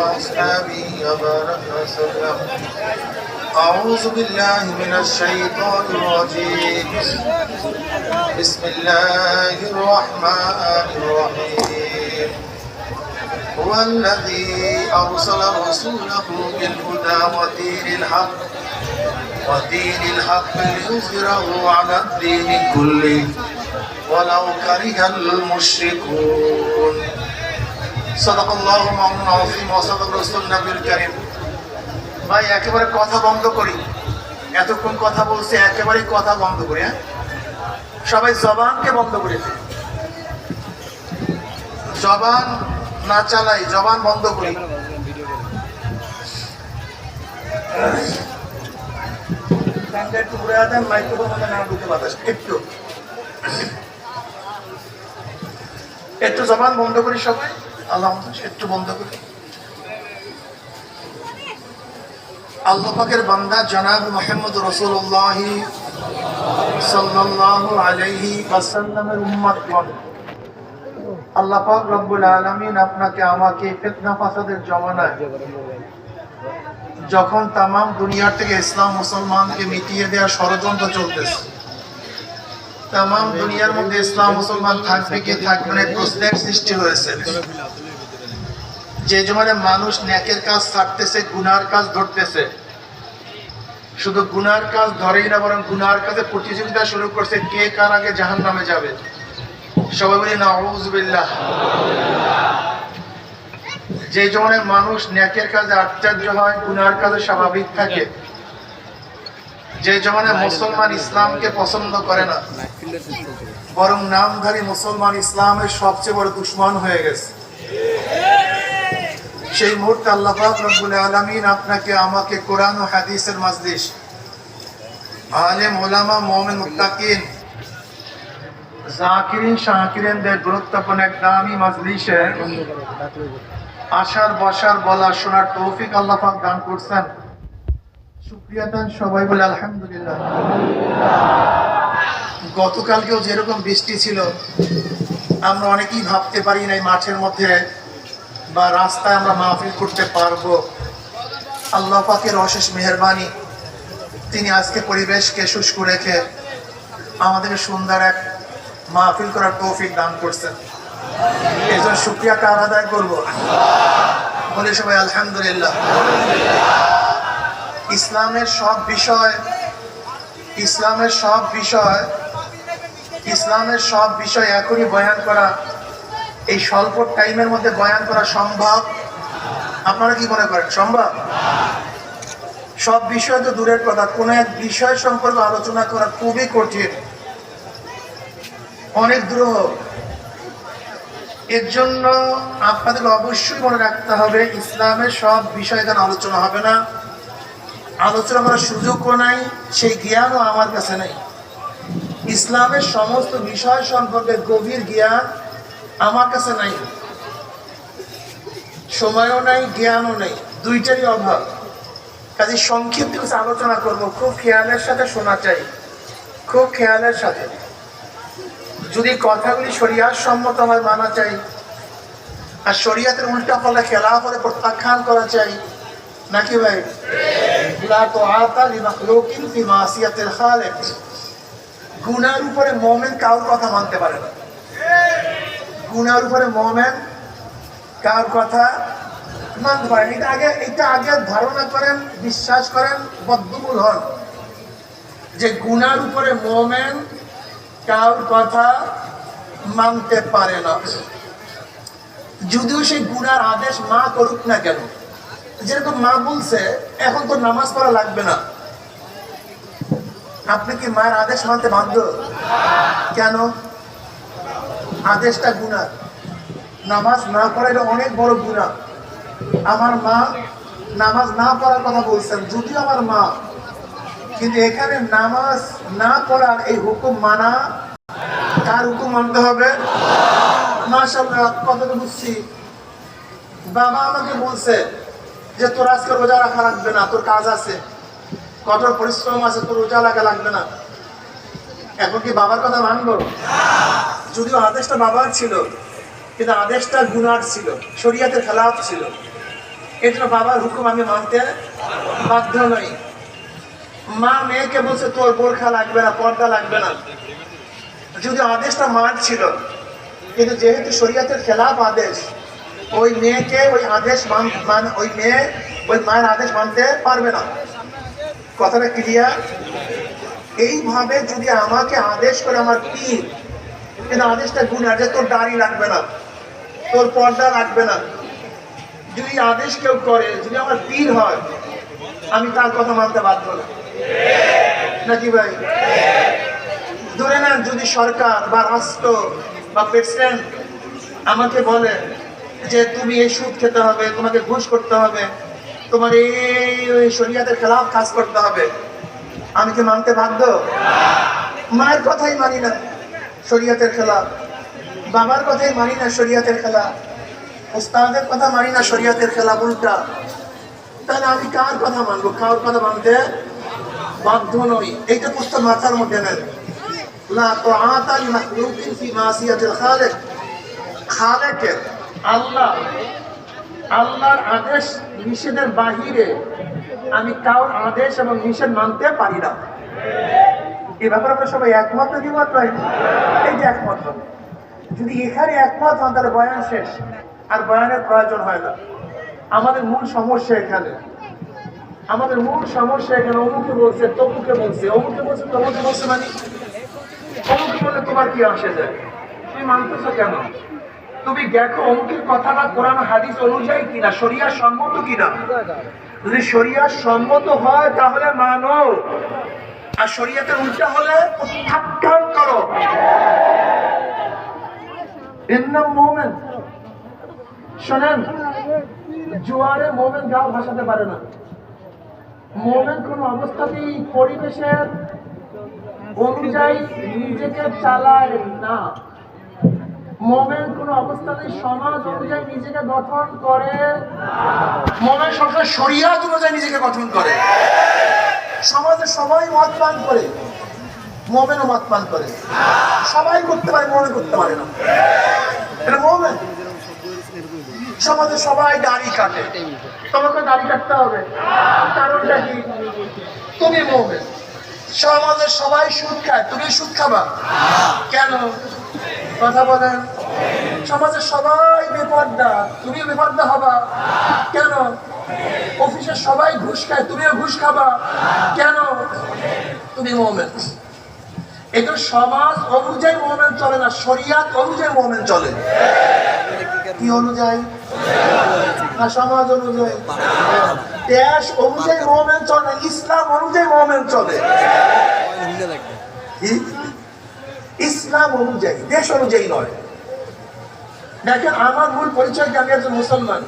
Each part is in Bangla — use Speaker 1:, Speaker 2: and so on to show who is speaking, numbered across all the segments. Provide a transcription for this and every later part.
Speaker 1: وأصحابه وبارك وسلم. أعوذ بالله من الشيطان الرجيم. بسم الله الرحمن الرحيم. هو الذي أرسل رسوله بالهدى ودين الحق ليظهره على الدين كله ولو كره المشركون. صدق الله مولانا العظيم وصدق رسول النبي الكريم. ভাই একেবারে কথা বন্ধ করি, এতক্ষণ কথা বলছে, একেবারে কথা বন্ধ করি। সবাই জবানকে বন্ধ করে দিই, জবান না চালাই, জবান বন্ধ করি। একটু ঘুরে দেন, মাইক্রোফোন না ঢুকে বাতাস একটু জবান বন্ধ করি সবাই। আল্লাহ একটু বন্ধ করি। আল্লাহ পাকের বান্দা জনাব মুহাম্মদ রাসূলুল্লাহ সাল্লাল্লাহু আলাইহি ওয়াসাল্লামের উম্মতগণ, আল্লাহ পাক রব্বুল আলামিন আপনাকে আমাকে ফিতনা ফাসাদের জমানায় যখন তাম দুনিয়ার থেকে ইসলাম মুসলমানকে মিটিয়ে দেওয়ার ষড়যন্ত্র চলতেছে, তাম দুনিয়ার মধ্যে ইসলাম মুসলমান থাকবে কি থাকবে না প্রশ্নের সৃষ্টি হয়েছে। যে জমানে মানুষ নেকের কাজ ছাড়তেছে, গুনার কাজ ধরতেছে, শুধু গুনার কাজ ধরেই না বরং গুনার কাজে প্রতিযোগিতা শুরু করছে, কে কার আগে জাহান্নামে যাবে। সবাই বলি নাউযুবিল্লাহ। যে জমানে মানুষ নেকের কাজে আশ্চর্য হয়, গুনার কাজে স্বাভাবিক থাকে, যে জমানে মুসলমান ইসলামকে পছন্দ করে না বরং নামধারী মুসলমান ইসলামের সবচেয়ে বড় দুশমন হয়ে গেছে, সেই মুহূর্তে আল্লাহ পাক রব্বুল আলামিন আপনাকে আমাকে কোরআন ও হাদিসের মাজলিস, আলেম ওলামা মুমিন মুত্তাকিন জাকিরিন শাকিরিনদের গুরুত্বপূর্ণ এক দামি মাজলিসে আসার বসার বলা শোনার তৌফিক আল্লাহ পাক দান করছেন। শুকরিয়া দেন সবাই বলে আলহামদুলিল্লাহ। গতকালকেও যেরকম বৃষ্টি ছিল, আমরা অনেকেই ভাবতে পারি নাই মাঠের মধ্যে বা রাস্তায় আমরা মাহফিল করতে পারবো। আল্লাহ পাকের অশেষ মেহেরবানি, তিনি আজকে পরিবেশকে শুষ্ক রেখে আমাদের সুন্দর এক মাহফিল করার তৌফিক দান করছেন। এই জন্য শুকরিয়া কার আদায় করবো? বলে সবাই আলহামদুলিল্লাহ। ইসলামের সব বিষয় এখনই বয়ান করা, এই স্বল্প টাইমের মধ্যে বয়ান করা সম্ভব? আপনারা কি মনে করেন সম্ভব? সব বিষয় তো দূরের কথা, কোন এক বিষয় সম্পর্কে আলোচনা করা খুবই কঠিন, অনেক দ্রুহ। এর জন্য আপনাদের অবশ্যই মনে রাখতে হবে, ইসলামের সব বিষয় এখানে আলোচনা হবে না, আলোচনা করার সুযোগও নাই, সেই জ্ঞানও আমার কাছে নেই। ইসলামের সমস্ত বিষয় সম্পর্কে গভীর জ্ঞান আমার কাছে নাই, সময়ও নাই, জ্ঞানও নেই, দুইটারই অভাব। কাজে সংক্ষিপ্ত কিছু আলোচনা করবো, খুব খেয়ালের সাথে শোনা চাই, খুব খেয়ালের সাথে। যদি কথাগুলি শরিয়াত সম্মত হয় মানা চাই, আর শরিয়াতের উল্টা ফলে খেলা ফলে প্রত্যাখ্যান করা চাই, নাকি ভাই? লা তাআতা লিমাখলুকিন ফি মাসিয়াতিল খালিক। গুনার উপরে মুমিন কারোর কথা মানতে পারে না, গুনার উপরে মুমিন কার কথা মানতে পারে না। এটা আগে ধারণা করেন, বিশ্বাস করেন, বদ্ধমূল হন যে গুনার উপরে মুমিন কারোর কথা মানতে পারে না, যদিও সেই গুনার আদেশ মা করুক না কেন। যেরকম মা বলছে এখন তো নামাজ পড়া লাগবে না, আপনি কি মায়ের আদেশ মানতে বাধ্য? কেন? আদেশটা গুনাহ, নামাজ না পড়া এটা অনেক বড় গুনাহ। আমার মা নামাজ না পড়ার কথা বলছেন, যদিও আমার মা, কিন্তু এখানে নামাজ না পড়ার এই হুকুম মানা, কার হুকুম মানতে হবে? মাশাআল্লাহ, কথাটা বুঝছি। বাবা আমাকে বলছে যে তোর আজকে রোজা রাখা লাগবে না, তোর কাজ আছে, কঠোর পরিশ্রম আছে, তোর রোজা লাগা লাগবে না। এখন কি বাবার কথা মানবো? যদিও আদেশটা বাবার ছিল, কিন্তু আদেশটা গুনার ছিল, শরিয়াতের খেলাফ ছিল। এই জন্য বাবার হুকুম আমি মানতে বাধ্য নই। মা মেয়েকে বলছে তোর বোরখা লাগবে না, পর্দা লাগবে না, যদি আদেশটা মার ছিল, কিন্তু যেহেতু শরীয়তের খেলাফ আদেশ, ওই মেয়েকে ওই আদেশ ওই মেয়ে ওই মায়ের আদেশ মানতে পারবে না। কথাটা ক্লিয়ার? এইভাবে যদি আমাকে আদেশ করে আমার পীর, কিন্তু আদেশটা গুনাহ, যে তোর দাড়ি লাগবে না, তোর পর্দা লাগবে না, যদি আদেশ কেউ করে, যদি আমার পীর হয়, আমি তার কথা মানতে বাধ্য না, নাকি ভাই? ধরে নেন যদি সরকার বা রাষ্ট্র বা প্রেসিডেন্ট আমাকে বলে যে তুমি এই সুদ খেতে হবে, তোমাকে ঘুষ করতে হবে, তোমার এই শরীয়তের খেলাফ কাজ করতে হবে, আমি কি মানতে বাধ্য? মায়ের কথাই মানি না, শরীয়তের খেলাফ। বাবার কথাই মানি না, শরীয়তের খেলাফ। উস্তাদের কথা মানি না, শরীয়তের খেলাফ, উল্টা। তাহলে আমি কার কথা মানবো? কার কথা মানতে বাধ্য নই। এইটা পুস্তক মাথার মধ্যে নেন। লা তাআতা লিমাখলুকিন ফি মাসিয়াতিল খালিক। খালেকের আল্লাহর আদেশ নিষেধের বাহিরে আমি কারোর আদেশ এবং নিষেধ মানতে পারি না। এই ব্যাপারে আমরা সবাই একমত না দ্বিমত পাই? এই যে একমত হবে। যদি এখানে একমত হন তাহলে বয়ান শেষ, আর বয়ানের প্রয়োজন হয় না। আমাদের মূল সমস্যা এখানে, অমুকে বলছে, তমুকে বলছে, অমুকে বলছে, তমুকে বলছে, মানে অমুকে বললে তোমার কি আসে যায়? তুমি মানতেছো কেন? তুমি দেখো অমুকের কথাটা কোরআন হাদিস অনুযায়ী কিনা, শরিয়া সম্মত কিনা। যদি শরিয়া সম্মত হয় তাহলে মানো, আর শরিয়াতের উল্টা হলে প্রত্যাখ্যান করো। এর নাম মোমেন। শোনেন, জোয়ারে মোমেন গাও ভাসাতে পারে না। মোমেন কোন অবস্থাতেই পরিবেশের অনুযায়ী নিজেকে চালায় না। মোমেন কোন অবস্থাতেই সমাজ অনুযায়ী নিজেকে গঠন করে। মোমেন সবসময় শরিয়াত অনুযায়ী নিজেকে গঠন করে। সমাজে সবাই মদ পান করে, মোমেনও মদ পান করে। সবাই করতে পারে, মোমেন করতে পারে না। এটা মোমেন। সমাজে সবাই দাড়ি কাটে, তোমাকে দাড়ি কাটতে হবে, কারণটা কি? তুমি মোমেন। সমাজে সবাই সুদ খায়, তুমি সুদ খাবা কেন? কথা বলেন। সমাজে সবাই বেপরদা, তুমিও বেপরদা হবা কেন? অফিসে সবাই ঘুষ খায়, তুমিও ঘুষ খাবা কেন? তুমি মুমিন। এটা সমাজ অনুযায়ী মুমিন চলে না, শরিয়াত অনুযায়ী মুমিন চলে। কি অনুযায়ী? না সমাজ অনুযায়ী, দেশ অনুযায়ী মুমিন চলে, ইসলাম অনুযায়ী মুমিন চলে। ইসলাম অনুযায়ী, দেশ অনুযায়ী নয়। দেখেন, আমার মূল পরিচয় কি? আমি একজন মুসলমান।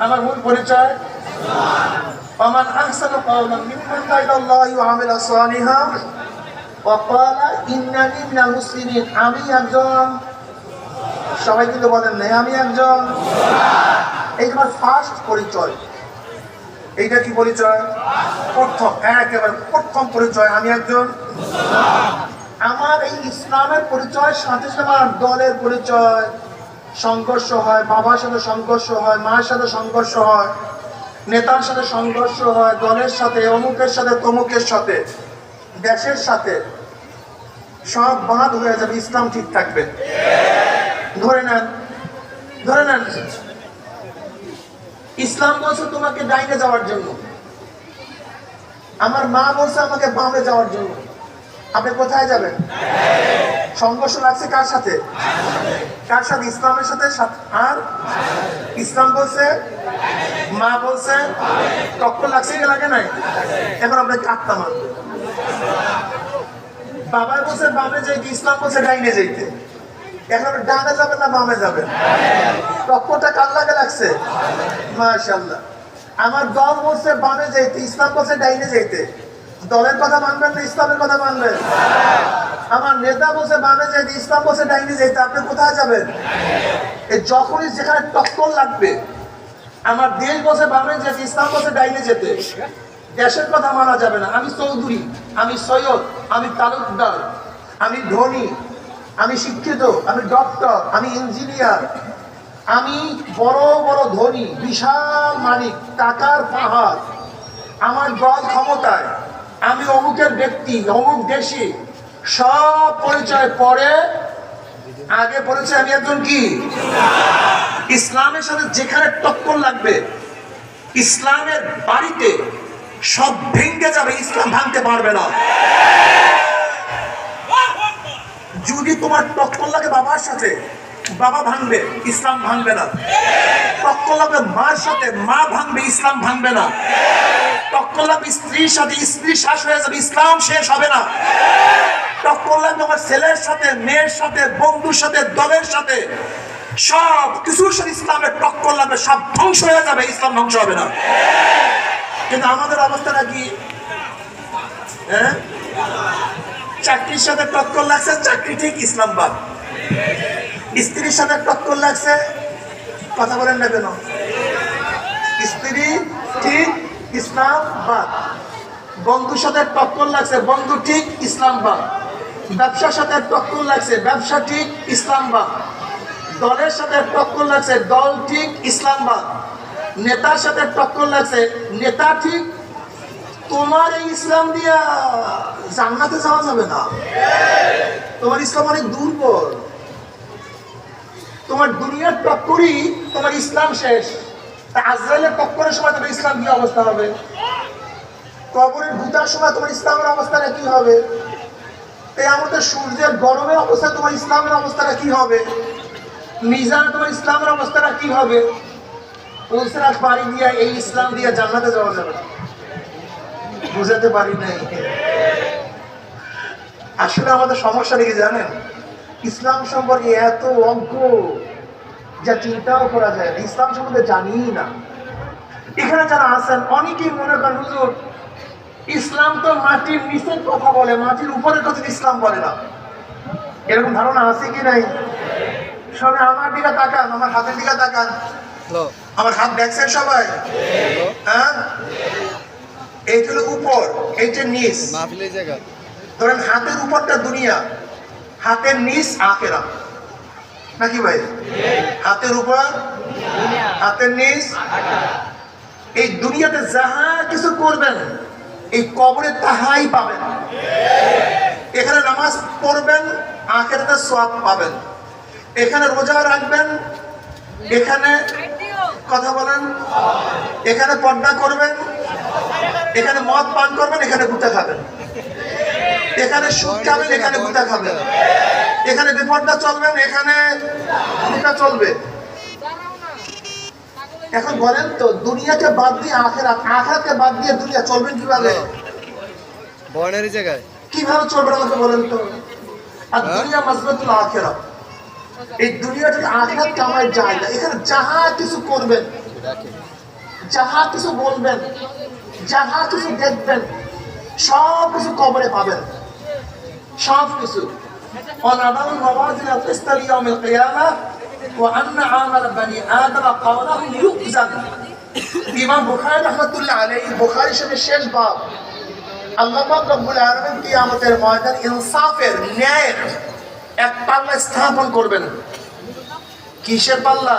Speaker 1: আমার মূল পরিচয় ومن أحسن قولا ممن دعا إلى الله وعمل صالحا وقال إنني من المسلمين। আমি একজন, সবাই কিন্তু বলেন নাই আমি একজন। এই আমার ফার্স্ট পরিচয়। এইটা কি পরিচয়? প্রথম, একেবারে প্রথম পরিচয়, আমি একজন। আমার এই ইসলামের পরিচয় সাথে সাথে আমার দলের পরিচয়। সংঘর্ষ হয়, বাবার সাথে সংঘর্ষ হয়, মায়ের সাথে সংঘর্ষ হয়, নেতার সাথে সংঘর্ষ হয়, দলের সাথে, অমুকের সাথে, তমুকের সাথে, দেশের সাথে, সব বাদ হয়ে যাবে, ইসলাম ঠিক থাকবে। ধরে নেন ইসলাম বলছে তোমাকে ডাইনে যাওয়ার জন্য, আমার মা বলছে আমাকে বামে যাওয়ার জন্য। আপনি কোথায় যাবেন? সংঘর্ষ লাগছে কার সাথে? কার সাথে? ইসলামের সাথে। আর ইসলাম বলছে, মা বলছে, টক্কর লাগছে কি লাগে নাই? এখন আপনাকে আত্মা মানবে। বাবা বলছে বামে যাইতে, ইসলাম বলছে ডাইনে যাইতে। এখন ডানে যাবেন না বামে যাবেন? টক্করটা কার লাগে লাগছে? মাশাআল্লাহ। আমার দল বলছে বামে যাইতে, ইসলাম বলছে ডাইনে যাইতে। দলের কথা মানবেন না ইসলামের কথা মানবেন? আমার নেতা বলছে বামে যাইতে, ইসলাম বলছে ডাইনে যাইতে। আপনি কোথায় যাবেন? যখনই যেখানে টক্কর লাগবে, আমার দেশ বলছে বামে যেতে, ইসলাম বলছে ডাইনে যেতে, দেশের কথা মানা যাবে না। আমি চৌধুরী, আমি সৈয়দ, আমি তালুকদার, আমি ধনী, আমি শিক্ষিত, আমি ডক্টর, আমি ইঞ্জিনিয়ার, আমি বড় বড় ধনী, বিশাল মালিক, টাকার পাহাড়, আমার বল ক্ষমতায়, আমি অমুকের ব্যক্তি, অমুক দেশি, সব পরিচয় পরে আগে পরিচয় আমি একজন কি ইসলামের সাথে যেখানে টক্কর লাগবে, ইসলামের বাড়িতে সব ভেঙে যাবে, ইসলাম ভাঙতে পারবে না। যদি তোমার টক্কর লাগে বাবার সাথে, বাবা ভাঙবে, ইসলাম ভাঙবে না। টক্কর লাগবে মার সাথে, মা ভাঙবে, ইসলাম ভাঙবে না। টক্কর লাগবে স্ত্রীর সাথে, স্ত্রী শ্বাস হয়ে যাবে, ইসলাম শেষ হবে না। টক্কর লাগবে আমার ছেলের সাথে, মেয়ের সাথে, বন্ধুর সাথে, দলের সাথে, সব কিছুর সাথে ইসলামের টক্কর লাগবে, সব ধ্বংস হয়ে যাবে, ইসলাম ধ্বংস হবে না। কিন্তু আমাদের অবস্থাটা কি? হ্যাঁ, চাকরির সাথে টক্কর লাগছে, চাকরি ঠিক, ইসলাম বাদ। স্ত্রীর সাথে টক্কর লাগছে, কথা বলেন না কেন? স্ত্রী ঠিক, ইসলাম বাদ। বন্ধুর সাথে টক্কর লাগছে, বন্ধু ঠিক, ইসলাম বাদ। ব্যবসার সাথে টক্কর লাগছে, ব্যবসা ঠিক, ইসলাম বাদ। দলের সাথে টক্কর লাগছে, দল ঠিক, ইসলাম বাদ। নেতার সাথে টক্কর লাগছে, নেতা ঠিক। তোমার এই ইসলাম দিয়া জান্নাতে যাওয়া যাবে না। তোমার ইসলাম অনেক দুর্বল। তোমার দুনিয়ার টক্করই তোমার ইসলাম শেষ। আজরাইলের টক্করের সময় তোমার ইসলাম কি অবস্থা হবে? কবরের ভূতার সময় তোমার ইসলামের অবস্থাটা কি হবে? এই আমাদের সূর্যের গরমের অবস্থা তোমার ইসলামের অবস্থাটা কি হবে? মিজান তোমার ইসলামের অবস্থাটা কি হবে? পুলসরাত বাড়ি দিয়া এই ইসলাম দিয়া জান্নাতে যাওয়া যাবে না। বুঝাতে পারি নাই। আসলে আমাদের সমস্যা কি জানেন? ইসলাম সম্পর্কে এত অজ্ঞ যা চিন্তাও করা যায় না। ইসলাম সম্বন্ধে জানি না। এখানে যারা আছেন অনেকেই মনে করেন হুজুর ইসলাম তো মাটির নিচের কথা বলে, মাটির উপরের কথা ইসলাম বলে না। এরকম ধারণা আছে কি নাই? সবাই আমার দিকে তাকান, আমার হাতের দিকে তাকান। আমার হাত দেখছেন সবাই? হ্যাঁ, এইটা হলো উপর, এইটা নিচ। ধরেন হাতের উপরটা দুনিয়া, হাতের নিচ আখেরাত, নাকি ভাই? হাতের উপর, হাতের নিচ। এই দুনিয়াতে যাহা কিছু করবেন এই কবরে তাহাই পাবেন। এখানে নামাজ পড়বেন, আখেরাতে সওয়াব পাবেন। এখানে রোজা রাখবেন, এখানে কথা বলেন, এখানে পর্দা করবেন, এখানে মদ পান করবেন, এখানে গুতা খাবেন। এখানে সুদ খাবেন, এখানে গুতা খাবেন। এখানে বেপর্দা চলবেন, এখানে গুতা চলবে। এখন বলেন তো দুনিয়াকে বাদ দিয়ে আখেরাত, আখেরাতকে বাদ দিয়ে দুনিয়া চলবেন কিভাবে?
Speaker 2: বর্ণের জায়গায়
Speaker 1: কিভাবে চলবেন আমাকে বলেন তো? আর দুনিয়া মাজবাতুল আখিরাত, এই দুনিয়াতে আখিরাত কামাই যায় না। এখানে যাহা কিছু করবেন, যাহা কিছু বলবেন, যাহা কিছু দেখবেন, সব কিছু কবরে পাবেন, সব কিছু। ওয়ানাদাউল মাওয়াজিন আল-কিসত লিয়াউমিল কিয়ামাহ ওয়া আন্না আমাল বানি আদম কাওলাহু ইউকজান। ইমাম বুখারী রাহমাতুল্লাহ আলাইহি, বুখারী শরীফের শেষ বাব, আল্লাহ পাক রব্বুল আলামিন কিয়ামতের ময়দানে ইনসাফের, ন্যায়ের এক পাল্লা স্থাপন করবেন। কিসের পাল্লা?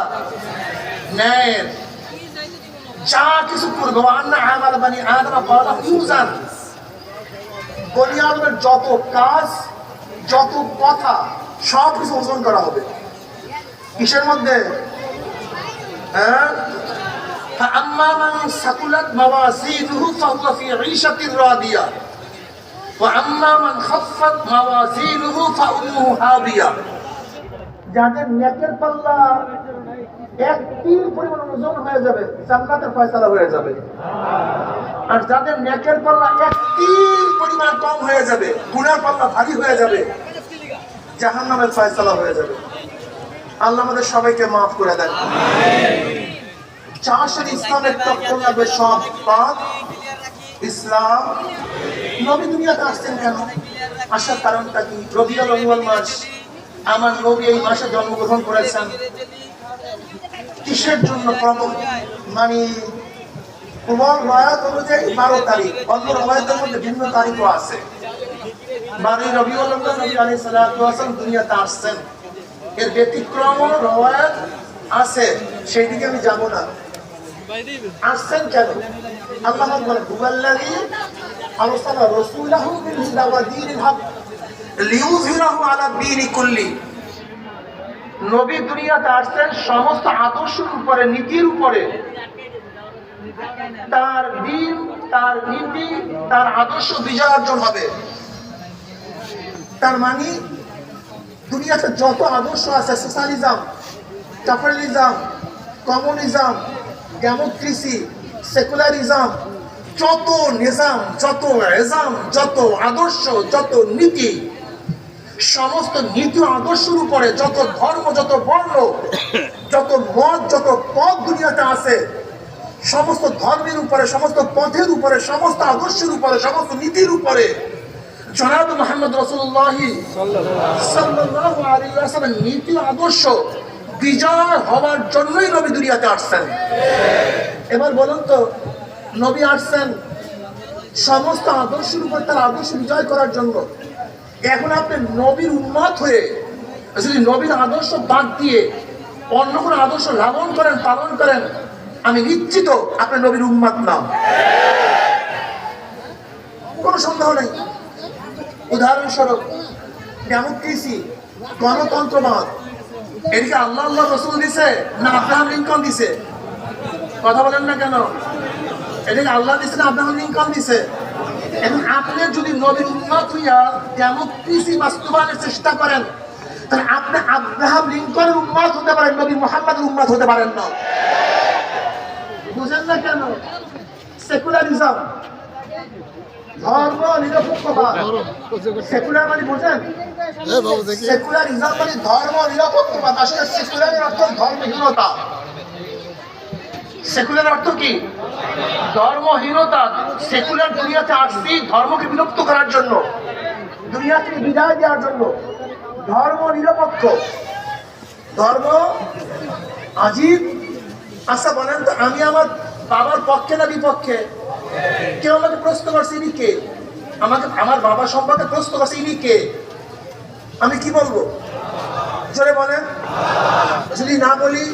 Speaker 1: ন্যায়ের। যা কিছু করবে, আন্না আমাল বানি আদম কাওলাহু ইউকজান, বনি আদমের যত কাজ, যত কথা, সব কিছু ওজন করা হবে। কিসের মধ্যে? হ্যাঁ, فأما من ثقلت موازينه فهو في عيشة راضية وأما من خفت موازينه فأمه هاوية। যাদের নেকের পাল্লা এক তিল পরিমাণ ওজন হয়ে যাবে, জান্নাতের ফয়সালা হয়ে যাবে। আর যাদের নেকের পাল্লা এক তিল পরিমাণ কম হয়ে যাবে, গুনার পাল্লা ভারী হয়ে যাবে, জাহান্নামের ফয়সালা হয়ে যাবে। আল্লাহ আমাদের সবাইকে মাফ করে দেন। চাষের ইসলামের টক্কর লাগবে সব বাদ। ইসলাম নবী দুনিয়াতে আসছেন কেন? আসার কারণটা কি? রবিউল আউয়াল মাস, আমার নবী এই মাসে জন্মগ্রহণ করেছেন। কিসের জন্য? মানে প্রবল রয়াত অনুযায়ী 12 তারিখ, অন্য রয়াতের মধ্যে ভিন্ন তারিখও আছে। 12 রবিউল আউয়াল নবী আলাইহিস সালাতু ওয়াস সালাম দুনিয়াতে আসছেন। এর ব্যতিক্রম রওয়ায়াত আছে, সেই দিকে আমি যাব না। আসছেন কেন? আল্লাহ বলেন হুয়াল্লাযী আরসালা রাসূলাহু বিল হুদা ওয়া দীনিল হক লিইয়ুযহিরাহু আলা দ্বীনি কুল্লি। নবী দুনিয়াতে আসছেন সমস্ত আদর্শের উপরে, নীতির উপরে। তার দিন, তার নীতি, তার আদর্শ বিজয় অর্জন হবে। তার মানে দুনিয়াতে যত আদর্শ আছে, socialism, capitalism, communism, democracy, secularism, যত নিজাম, যত এজাম, যত আদর্শ, যত নীতি, সমস্ত নীতি আদর্শের উপরে যত ধর্ম, যত বর্ণ, যত মত, যত পথ দুনিয়াতে আছে, সমস্ত ধর্মের উপরে, সমস্ত পথের উপরে, সমস্ত আদর্শের উপরে, সমস্ত নীতির উপরে জনাব মুহাম্মদ রাসূলুল্লাহ সাল্লাল্লাহু আলাইহি ওয়াসাল্লাম নীতি আদর্শ বিজয় হওয়ার জন্যই নবী দুনিয়াতে আসছেন। এবার বলুন তো, নবী আসছেন সমস্ত আদর্শের উপর তার আদর্শ বিজয় করার জন্য। এখন আপনি নবীর উম্মত হয়ে যদি নবীর আদর্শ বাদ দিয়ে অন্য কোনো আদর্শ লালন করেন, পালন করেন, আমি নিশ্চিত আপনি নবীর উম্মত না, কোনো সন্দেহ নেই। উদাহরণস্বরূপ ডেমোক্রেসি, গণতন্ত্রবাদ, এদিকে আল্লাহ আল্লাহ রসুল দিছে না আব্রাহাম লিঙ্কন দিছে? কথা বলেন না কেন? এদিকে আল্লাহ দিছে না আব্রাহাম লিঙ্কন দিছে? এখন আপনি যদি নবীর উম্মত হইয়া ডেমোক্রেসি বাস্তবায়নের চেষ্টা করেন, তাহলে আপনি আব্রাহাম লিঙ্কনের উম্মত হতে পারেন, নবী মুহাম্মদের উম্মত হতে পারেন না। বুঝেন না কেন? সেকুলারিজম, ধর্ম নিরপেক্ষবাদ। সেকুলার মানে বুঝেন? সেকুলারিজম মানে ধর্ম নিরপেক্ষবাদ। আসলে সেকুলারের অর্থ ধর্মহীনতা। সেকুলার অর্থ কি? ধর্মহীনতা। সেকুলার দুনিয়াতে আসছি ধর্মকে বিলুপ্ত করার জন্য, দুনিয়া থেকে বিদায় দেওয়ার জন্য। ধর্ম নিরপেক্ষ, ধর্ম আজীব। আচ্ছা বলেন তো, আমি আমার বাবার পক্ষে না বিপক্ষে? কেউ আমাকে প্রশ্ন করছে ইনি কে, আমাকে আমার বাবা সম্পর্কে প্রশ্ন করছে ইনি কে, আমি কি বলবো? জোরে বলেন। যদি না বলি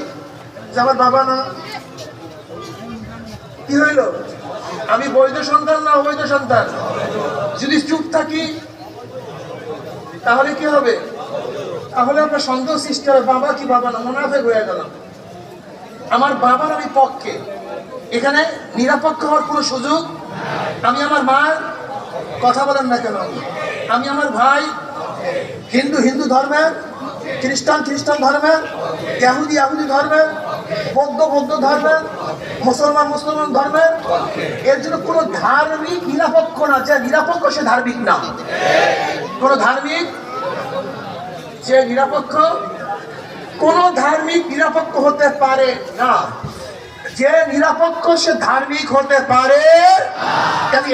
Speaker 1: যে আমার বাবা না, কি হইল? আমি বৈধ সন্তান না অবৈধ সন্তান? যদি চুপ থাকি তাহলে কি হবে? তাহলে আপনার সন্দেহ সৃষ্টি হবে, বাবা কি বাবা না, মুনাফিক হয়ে গেলাম। আমার বাবার আমি পক্ষে, এখানে নিরপেক্ষ হওয়ার কোনো সুযোগ। আমি আমার মার, কথা বলেন না কেন, আমি আমার ভাই হিন্দু হিন্দু ধর্মের, খ্রিস্টান খ্রিস্টান ধর্মের, ইহুদি ইহুদি ধর্মের, বৌদ্ধ বৌদ্ধ ধর্মের, মুসলমান মুসলমান ধর্মের। এর জন্য কোনো ধার্মিক নিরপেক্ষ না। যে নিরপেক্ষ সে ধার্মিক না। কোনো ধার্মিক যে নিরপেক্ষ, কোনো ধার্মিক নিরপেক্ষ হতে পারে না। যে নিরপেক্ষ সে ধার্মিক হতে পারে।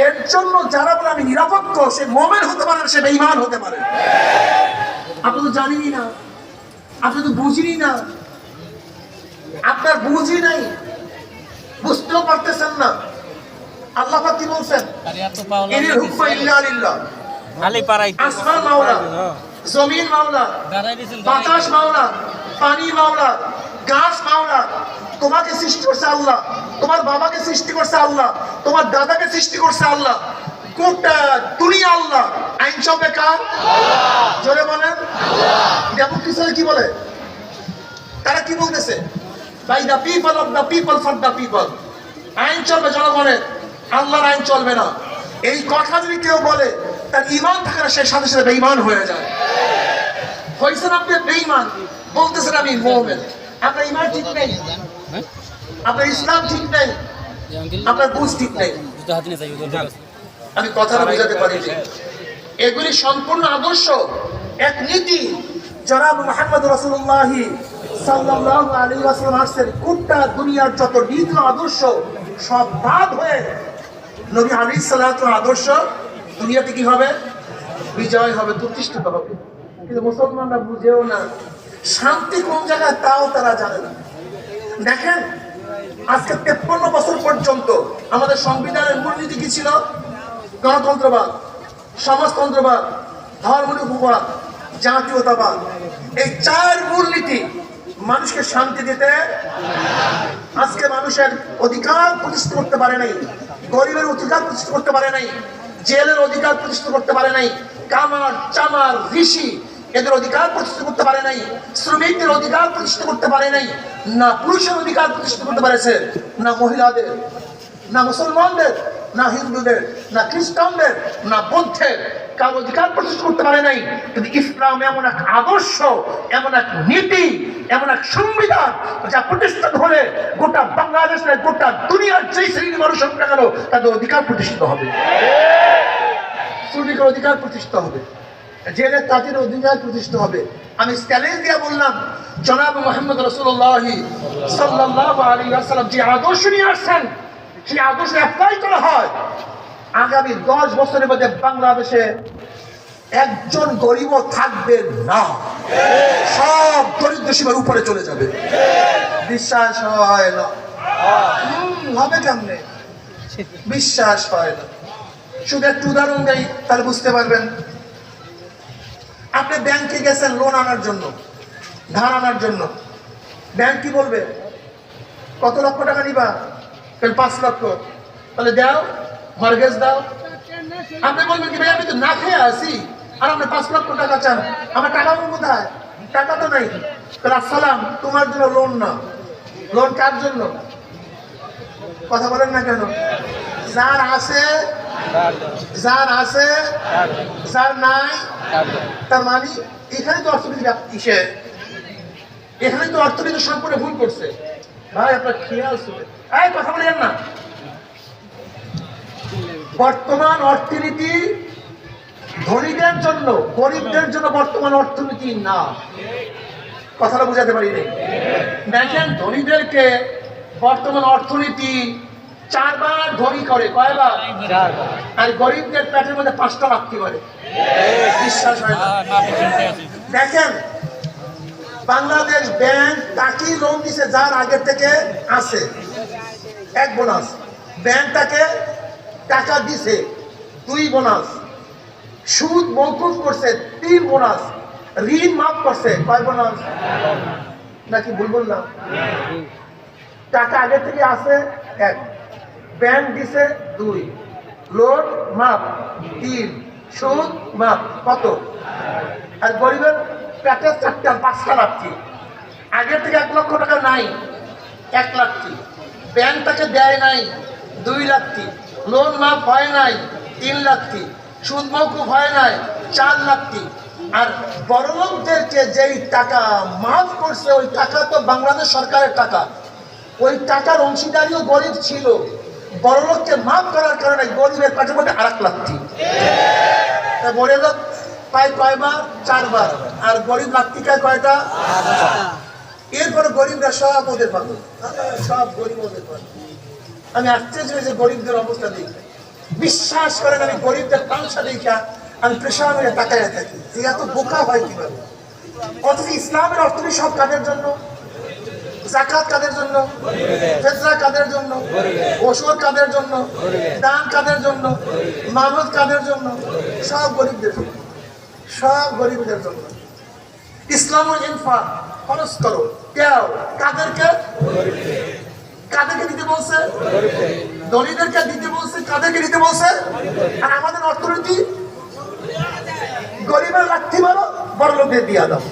Speaker 1: এর জন্য যারা বলে আমি নিরপেক্ষ, সে মুমিন হতে পারে, সে বেঈমান হতে পারে। আপনি তো জানেনই না, আপনি তো বুঝিনি না, আপনার বুঝি নাই, বুঝতেও পারতেছেন না। আল্লাহ পাক কি বলছেন? ইনিল হুকমু ইল্লা লিল্লাহ। আসমান মাওলা, জমিন মাওলা, বাতাস মাওলা, পানি মাওলা, গাছ মাওলা। তোমাকে সৃষ্টি করছে আল্লাহ, তোমার বাবাকে সৃষ্টি করছে আল্লাহ, তোমার দাদাকে সৃষ্টি করছে আল্লাহ, গোটা দুনিয়া আল্লাহ। আইন সবে কার? জোরে বলেন। ডেমোক্রেসি কি বলে? তারা কি বলতেছে? By the people, of the people, for the people. আইন চলবে জনগণের, আল্লাহর আইন চলবে না। এই কথা যদি কেউ বলে, তার ঈমান থাকে না, সে সাথে সাথে বেঈমান হয়ে যায়। হয়েছেন আপনি বেঈমান, বলতেছেন আমি মুমিন। আপনার ঈমান ঠিক নেই, আপনার ইসলাম ঠিক নেই, আপনার বুঝ ঠিক নেই। আমি কথাটা বোঝাতে পারিনি। এগুলি সম্পূর্ণ আদর্শ, এক নীতি। জনাব মুহাম্মদ রাসূলুল্লাহ সাল্লাল্লাহু আলাইহি ওয়াসাল্লাম আসছেন গোটা দুনিয়ার যত নীতি আদর্শ সব বাদ হয়ে নবী আলাইহিস সালাতু আদর্শ দুনিয়াতে কি হবে? বিজয় হবে, প্রতিষ্ঠিত হবে। কিন্তু মুসলমানরা বুঝেও না, শান্তি কোন জায়গায় তাও তারা জানে না। দেখেন, আজকে 53 বছর পর্যন্ত আমাদের সংবিধানের মূলনীতি কি ছিল? গণতন্ত্রবাদ, সমাজতন্ত্রবাদ, ধর্মনিরপেক্ষবাদ, জাতীয়তাবাদ। এই চার মূলনীতি মানুষকে শান্তি দিতে। আজকে মানুষের অধিকার প্রতিষ্ঠা করতে পারে নাই, গরিবের অধিকার প্রতিষ্ঠা করতে পারে নাই, জেলের অধিকার প্রতিষ্ঠা করতে পারে নাই, কামার চামার ঋষি এদের অধিকার প্রতিষ্ঠা করতে পারে নাই, শ্রমিকদের অধিকার প্রতিষ্ঠা করতে পারে নাই, না পুরুষের অধিকার প্রতিষ্ঠা করতে পারেছে, না মহিলাদের, না মুসলমানদের, না হিন্দুদের, না খ্রিস্টানদের, না বৌদ্ধের কার অধিকার প্রতিষ্ঠা করতে পারে নাই। কিন্তু ইসলাম এমন এক আদর্শ, এমন এক নীতি, এমন এক সংবিধান যা প্রতিষ্ঠিত হলে গোটা বাংলাদেশের, গোটা দুনিয়ার যে শ্রেণীর মানুষ হোক না কেন তাদের অধিকার প্রতিষ্ঠিত হবে। শ্রমিকের অধিকার প্রতিষ্ঠিত হবে, জেলের তাদের অধিকার প্রতিষ্ঠিত হবে। আমি চ্যালেঞ্জ দিয়ে বললাম, জনাব মুহাম্মদ রাসূলুল্লাহ সাল্লাল্লাহু আলাইহি ওয়াসাল্লাম যে আদর্শ নিয়ে আসছেন, সেই আদর্শ অ্যাপ্লাই করা হয়, আগামী 10 বছরের মধ্যে বাংলাদেশে একজন গরিবও থাকবে না, সব দরিদ্র সীমার উপরে চলে যাবে। বিশ্বাস হয় না? হবে কেমনে? বিশ্বাস হয় না। শুধু একটু উদাহরণ দেই, তাহলে বুঝতে পারবেন। আপনি ব্যাংকে গেছেন লোন আনার জন্য, ধার আনার জন্য, ব্যাংক কি বলবে? কত লক্ষ টাকা নিবা? 5 লক্ষ। তাহলে দাও, মর্গেজ দাও। আপনি বলবেন কি ভাই আমি তো না খেয়ে আসি, আর আপনি 5 লক্ষ টাকা চান, আমার টাকা কোথায়? টাকা তো নাই। তাহলে আসসালাম, তোমার জন্য লোন না। লোন কার জন্য? কথা বলেন না কেন? যার আছে, যার আছে, যার নাই। তার মানে এখানে তো অর্থনীতি কিসে? এখানে তো অর্থনীতি সম্পূর্ণ ভুল করছে। ভাই আপনার খেয়াল শুনে এই কথা বলেন না। বর্তমান অর্থনীতি ধনীদের জন্য, গরিবদের জন্য বর্তমান অর্থনীতি না। কথাটা বুঝাতে পারি নাই। দেখেন, ধনীদেরকে বর্তমান অর্থনীতি 4 বার ধনী করে। কয়বার? 4 বার। আর গরিবদের পেটের মধ্যে 5টা রাখতে পারে। বিশ্বাস হয় না? দেখেন, বাংলাদেশ ব্যাংক তাকে লোন দিছে যার আগে থেকে আছে, 1 বোনাস। ব্যাংক তাকে টাকা দিছে, 2 বোনাস। সুদ মওকুফ করছে, 3 বোনাস। ঋণ মাফ করছে, কয় বোনাস? নাকি ভুল বললাম? টাকা আগে থেকে আছে 1, ব্যাংক দিছে 2, লোন মাফ 3, সুদ মাফ কত? আর গরিবের পেটে 4টা 5টা লাগছে। আগের থেকে 1 লক্ষ টাকা নাই, 1 লাখ। ব্যাংক তাকে দেয় নাই, 2 লাখ। লোন মাফ হয় নাই, 3 লাখ। সুদ মওকুফ হয় নাই, 4 লাখ। আর বড় লোকদেরকে যেই টাকা মাফ করছে, ওই টাকা তো বাংলাদেশ সরকারের টাকা। ওই টাকার অংশীদারিও গরিব ছিল। বড় লোককে মাফ করার কারণে গরিবের পেটের মধ্যে 1 লাখ। বড় লোক পায় কয়বার? 4 বার। আর গরিব লাত্তিকায় কয়টা? এরপরে গরিবরা সব ওদের পাবে, সব গরিব ওদের পাবে। আমি আশ্চর্য হয়েছে গরিবদের অবস্থা দেখে। বিশ্বাস করেন, আমি গরিবদের তামসা দেখা আমি পেশা মেরে তাকাইয়া থাকি যে এত বোকা হয় কিভাবে। অথচ ইসলামের অর্থনীতি সব কাদের জন্য? যাকাত কাদের জন্য? ফিতরা কাদের জন্য? ওশর কাদের জন্য? দান কাদের জন্য? মানব কাদের জন্য? সব গরিবদের জন্য, সব গরিবদের জন্য। ইসলাম ইনফাক, খরচ করো, দাও। কাদেরকে? কাদেরকে দিতে বলছে? ধনীদেরকে দিতে বলছে। কাদেরকে দিতে বলছে? আর আমাদের অর্থনীতি গরিবের লাঠি মারো, বড় লোকদের দিয়া দাও।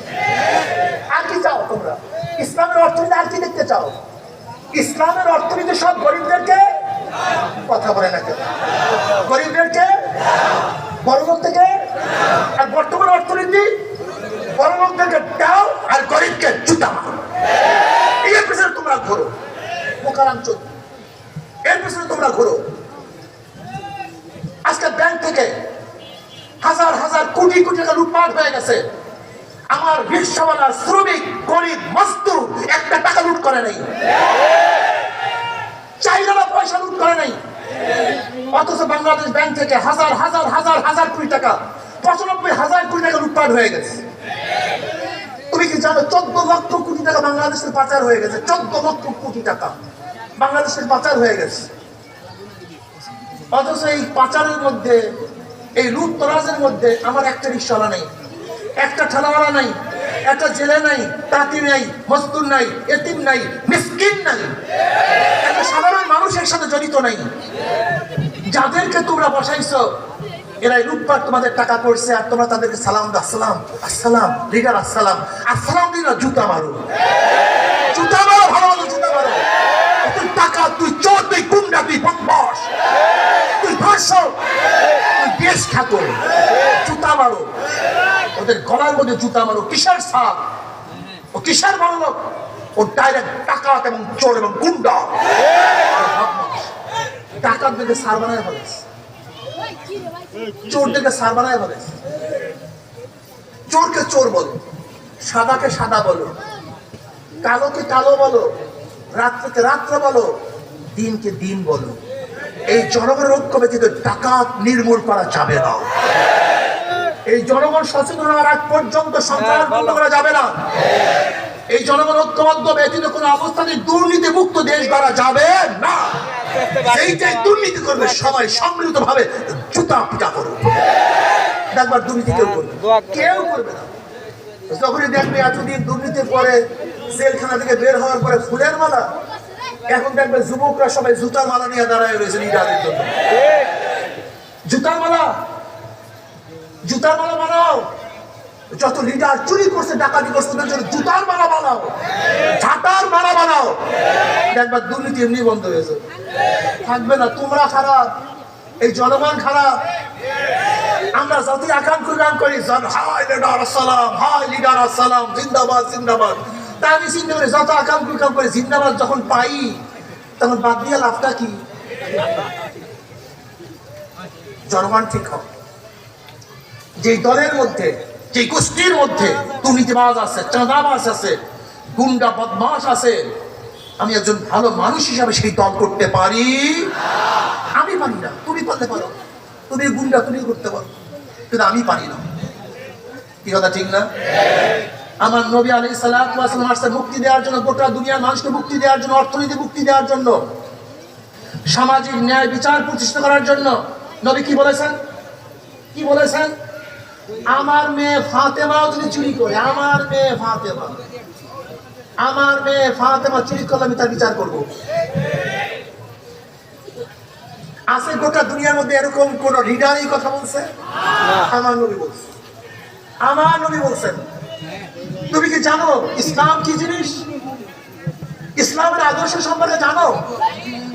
Speaker 1: আর কি চাও তোমরা? ইসলামের অর্থনীতি আর কি দেখতে চাও? ইসলামের অর্থনীতি সব গরিবদেরকে, কথা বলে না কেন? গরিবদেরকে, বড় লোক থেকে। আর বর্তমান অর্থনীতি বড় লোকদেরকে দাও আর গরিবকে জুতা মারো। এর পিছনে তোমরা ঘোরো, মোকারাঞ্চল, এর পিছনে তোমরা ঘোরো। আজকে ব্যাংক থেকে হাজার হাজার কোটি কোটি টাকা লুটপাট হয়ে গেছে। আমার রিক্সাওয়ালা, শ্রমিক, গরিব, মজদুর একটা টাকা লুট করে নাই, চাইনা পয়সা লুট করে নাই। অথচ বাংলাদেশ ব্যাংক থেকে হাজার হাজার হাজার হাজার কোটি টাকা, 95,000 কোটি টাকা লুটপাট হয়ে গেছে। তুমি কি জানো 14 লক্ষ কোটি টাকা বাংলাদেশের পাচার হয়ে গেছে? 14 লক্ষ কোটি টাকা বাংলাদেশের পাচার হয়ে গেছে। অথচ এই পাচারের মধ্যে, এই লুট তরাজের মধ্যে আমার একটা রিক্সাওয়ালা নেই, একটা ঠেলাওয়ালা নাই, একটা জেলে নাই, তাঁতি নাই, মজদুর নাই, এতিম নাই, মিসকিন নাই, একটা সাধারণ মানুষের সাথে জড়িত নাই। যাদেরকে তোমরা বসাইছো এরাই লুটপাট তোমাদের টাকা করছে, আর তোমরা তাদেরকে সালাম দাও, আসসালাম আসসালাম লিডার, আসসালাম আসসালাম দিন, জুতা মারো, জুতা মারো, ভালো ভালো জুতা মারো। তুই টাকা, তুই চোর, তুই গুন্ডা, তুই বদমাশ, তুই ধর্ষক, তুই দেশ খ্যাত, জুতা মারো, ওদের গলার মধ্যে জুতা মারো। কিসের সাপ, ও কিসের বড় লোক, ও ডাইরেক্ট ডাকাত এবং চোর এবং গুন্ডা। ডাকাত দেখে সার বানায় ফেলেছে, চোর দেখে সার বানায় ফেলেছে। চোরকে চোর বলো, সাদাকে সাদা বলো, কালোকে কালো বলো, রাত্রকে রাত্র বলো, দিনকে দিন বলো। এই জনগণের ঐক্য ব্যতীত ডাকাত নির্মূল করা যাবে না। এই জনগণ সচেতন হওয়ার আগ পর্যন্ত সন্ত্রাস বন্ধ করা যাবে না। এই জনগণ ঐক্যবদ্ধ ব্যতীত কোনো অবস্থাতে দুর্নীতি মুক্ত দেশ গড়া যাবে না। এইটাই দুর্নীতি করবে সবাই সম্মিলিত ভাবে জুতা পিটা করবে। দেখবার দুর্নীতি কেউ করবে, কেউ করবে না। যখনই দেখবে এতদিন দুর্নীতির পরে জেলখানা থেকে বের হওয়ার পরে ফুলের মালা, এখন দেখবে যুবকরা সবাই জুতার মালা নিয়ে দাঁড়ায় রয়েছে লিডারের জন্য। জুতার মালা, জুতার মালা বানাও। যত লিডার চুরি করছে, ডাকাতি করছে, ওদের জন্য জুতার মালা বানাও, ঝাঁটার মালা বানাও। দেখবার দুর্নীতি এমনি বন্ধ হয়েছে, থাকবে না। তোমরা খারাপ, এই জনগণ খারাপ। আমরা যতই আকাঙ্ক্ষা গান করি, হাই লিডার আসসালাম, হাই লিডার আসসালাম, জিন্দাবাদ জিন্দাবাদ, তা আমি চিন্তা করি যত আকাঙ্ক্ষা করে জিন্দাবাদ যখন পাই, তখন বাদ দিয়ে লাভটা কি? জনগণ ঠিক হবে। যে দলের মধ্যে, যে গোষ্ঠীর মধ্যে দুর্নীতিবাজ আছে, চাঁদাবাজ আছে, গুন্ডা বদমাশ আছে, আমি একজন ভালো মানুষ হিসাবে সেই দল করতে পারি? আমি পারি না। তুমি পারতে পারো, তুমি গুন্ডা তুমি করতে পারো, কিন্তু আমি পারি না। কি কথা ঠিক না? আমার নবী আলাইহিস সালাতু ওয়াস সালাম আসছে মুক্তি দেওয়ার জন্য, গোটা দুনিয়ার মানুষকে মুক্তি দেওয়ার জন্য, অর্থনীতি মুক্তি দেওয়ার জন্য, সামাজিক ন্যায় বিচার প্রতিষ্ঠা করার জন্য। নবী কি বলেছেন? কি বলেছেন? আমার মেয়ে ফাতেমাও যদি চুরি করে, আমার মেয়ে ফাতেমা, আমার মেয়ে ফাতেমা চুরি করলে আমি তার বিচার করবো। আছে গোটা দুনিয়ার মধ্যে এরকম কোন লিডার এই কথা বলছে? আমার নবী বলছে, আমার নবী বলছেন। তুমি কি জানো ইসলাম কি জিনিস? ইসলামের আদর্শ সম্পর্কে জানো?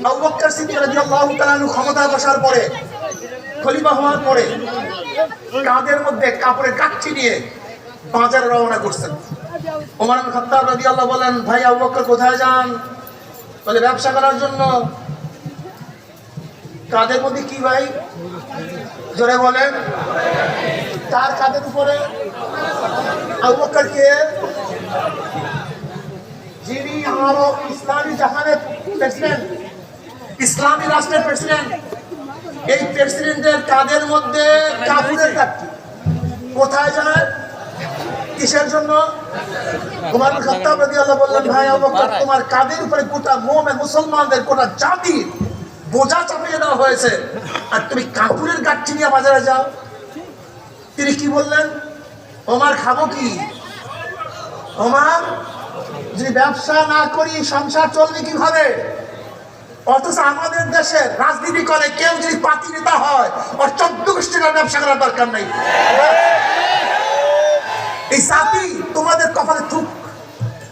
Speaker 1: আবু বকর সিদ্দিক রাদিয়াল্লাহু তাআলা ক্ষমতায় বসার পরে, খলিফা হওয়ার পরে, কাঁধের মধ্যে কাপড়ের গাঁঠি নিয়ে বাজারে রওনা করছেন। ওমর ইবনে খাত্তাব রাদিয়াল্লাহু বলেন, ভাই আবু বকর কোথায় যান? বলে ব্যবসা করার জন্য। কাঁধের মধ্যে কি ভাই? জোরে বলেন। তার কাঁধের উপরে আবু বকর কে? যিনি আরব ইসলামী জাহানের প্রেসিডেন্ট, ইসলামী রাষ্ট্রের প্রেসিডেন্ট। এই প্রেসিডেন্টের কাঁধের মধ্যে কাপড়ের গাঁঠি। কোথায় যায়? কিসের জন্য? ওমর ইবনে খাত্তাব রাদিয়াল্লাহু বললেন, ভাই আবু বকর, তোমার কাঁধের উপরে গোটা মুমিন মুসলমানদের, গোটা জাতির বোঝা চাপিয়ে দেওয়া হয়েছে, আর তুমি কাপড়ের গাঁঠি নিয়ে বাজারে যাও। তিনি কি বললেন? ওমর, খাবো কি? ওমর, যদি ব্যবসা না করি সংসার চলবে কিভাবে? অথচ আমাদের দেশে রাজনীতি করে কেউ যদি পাতি নেতা হয়, ওর 14 গোষ্ঠীর ব্যবসা করার দরকার নেই। এই জাতি তোমাদের কপালে থুক,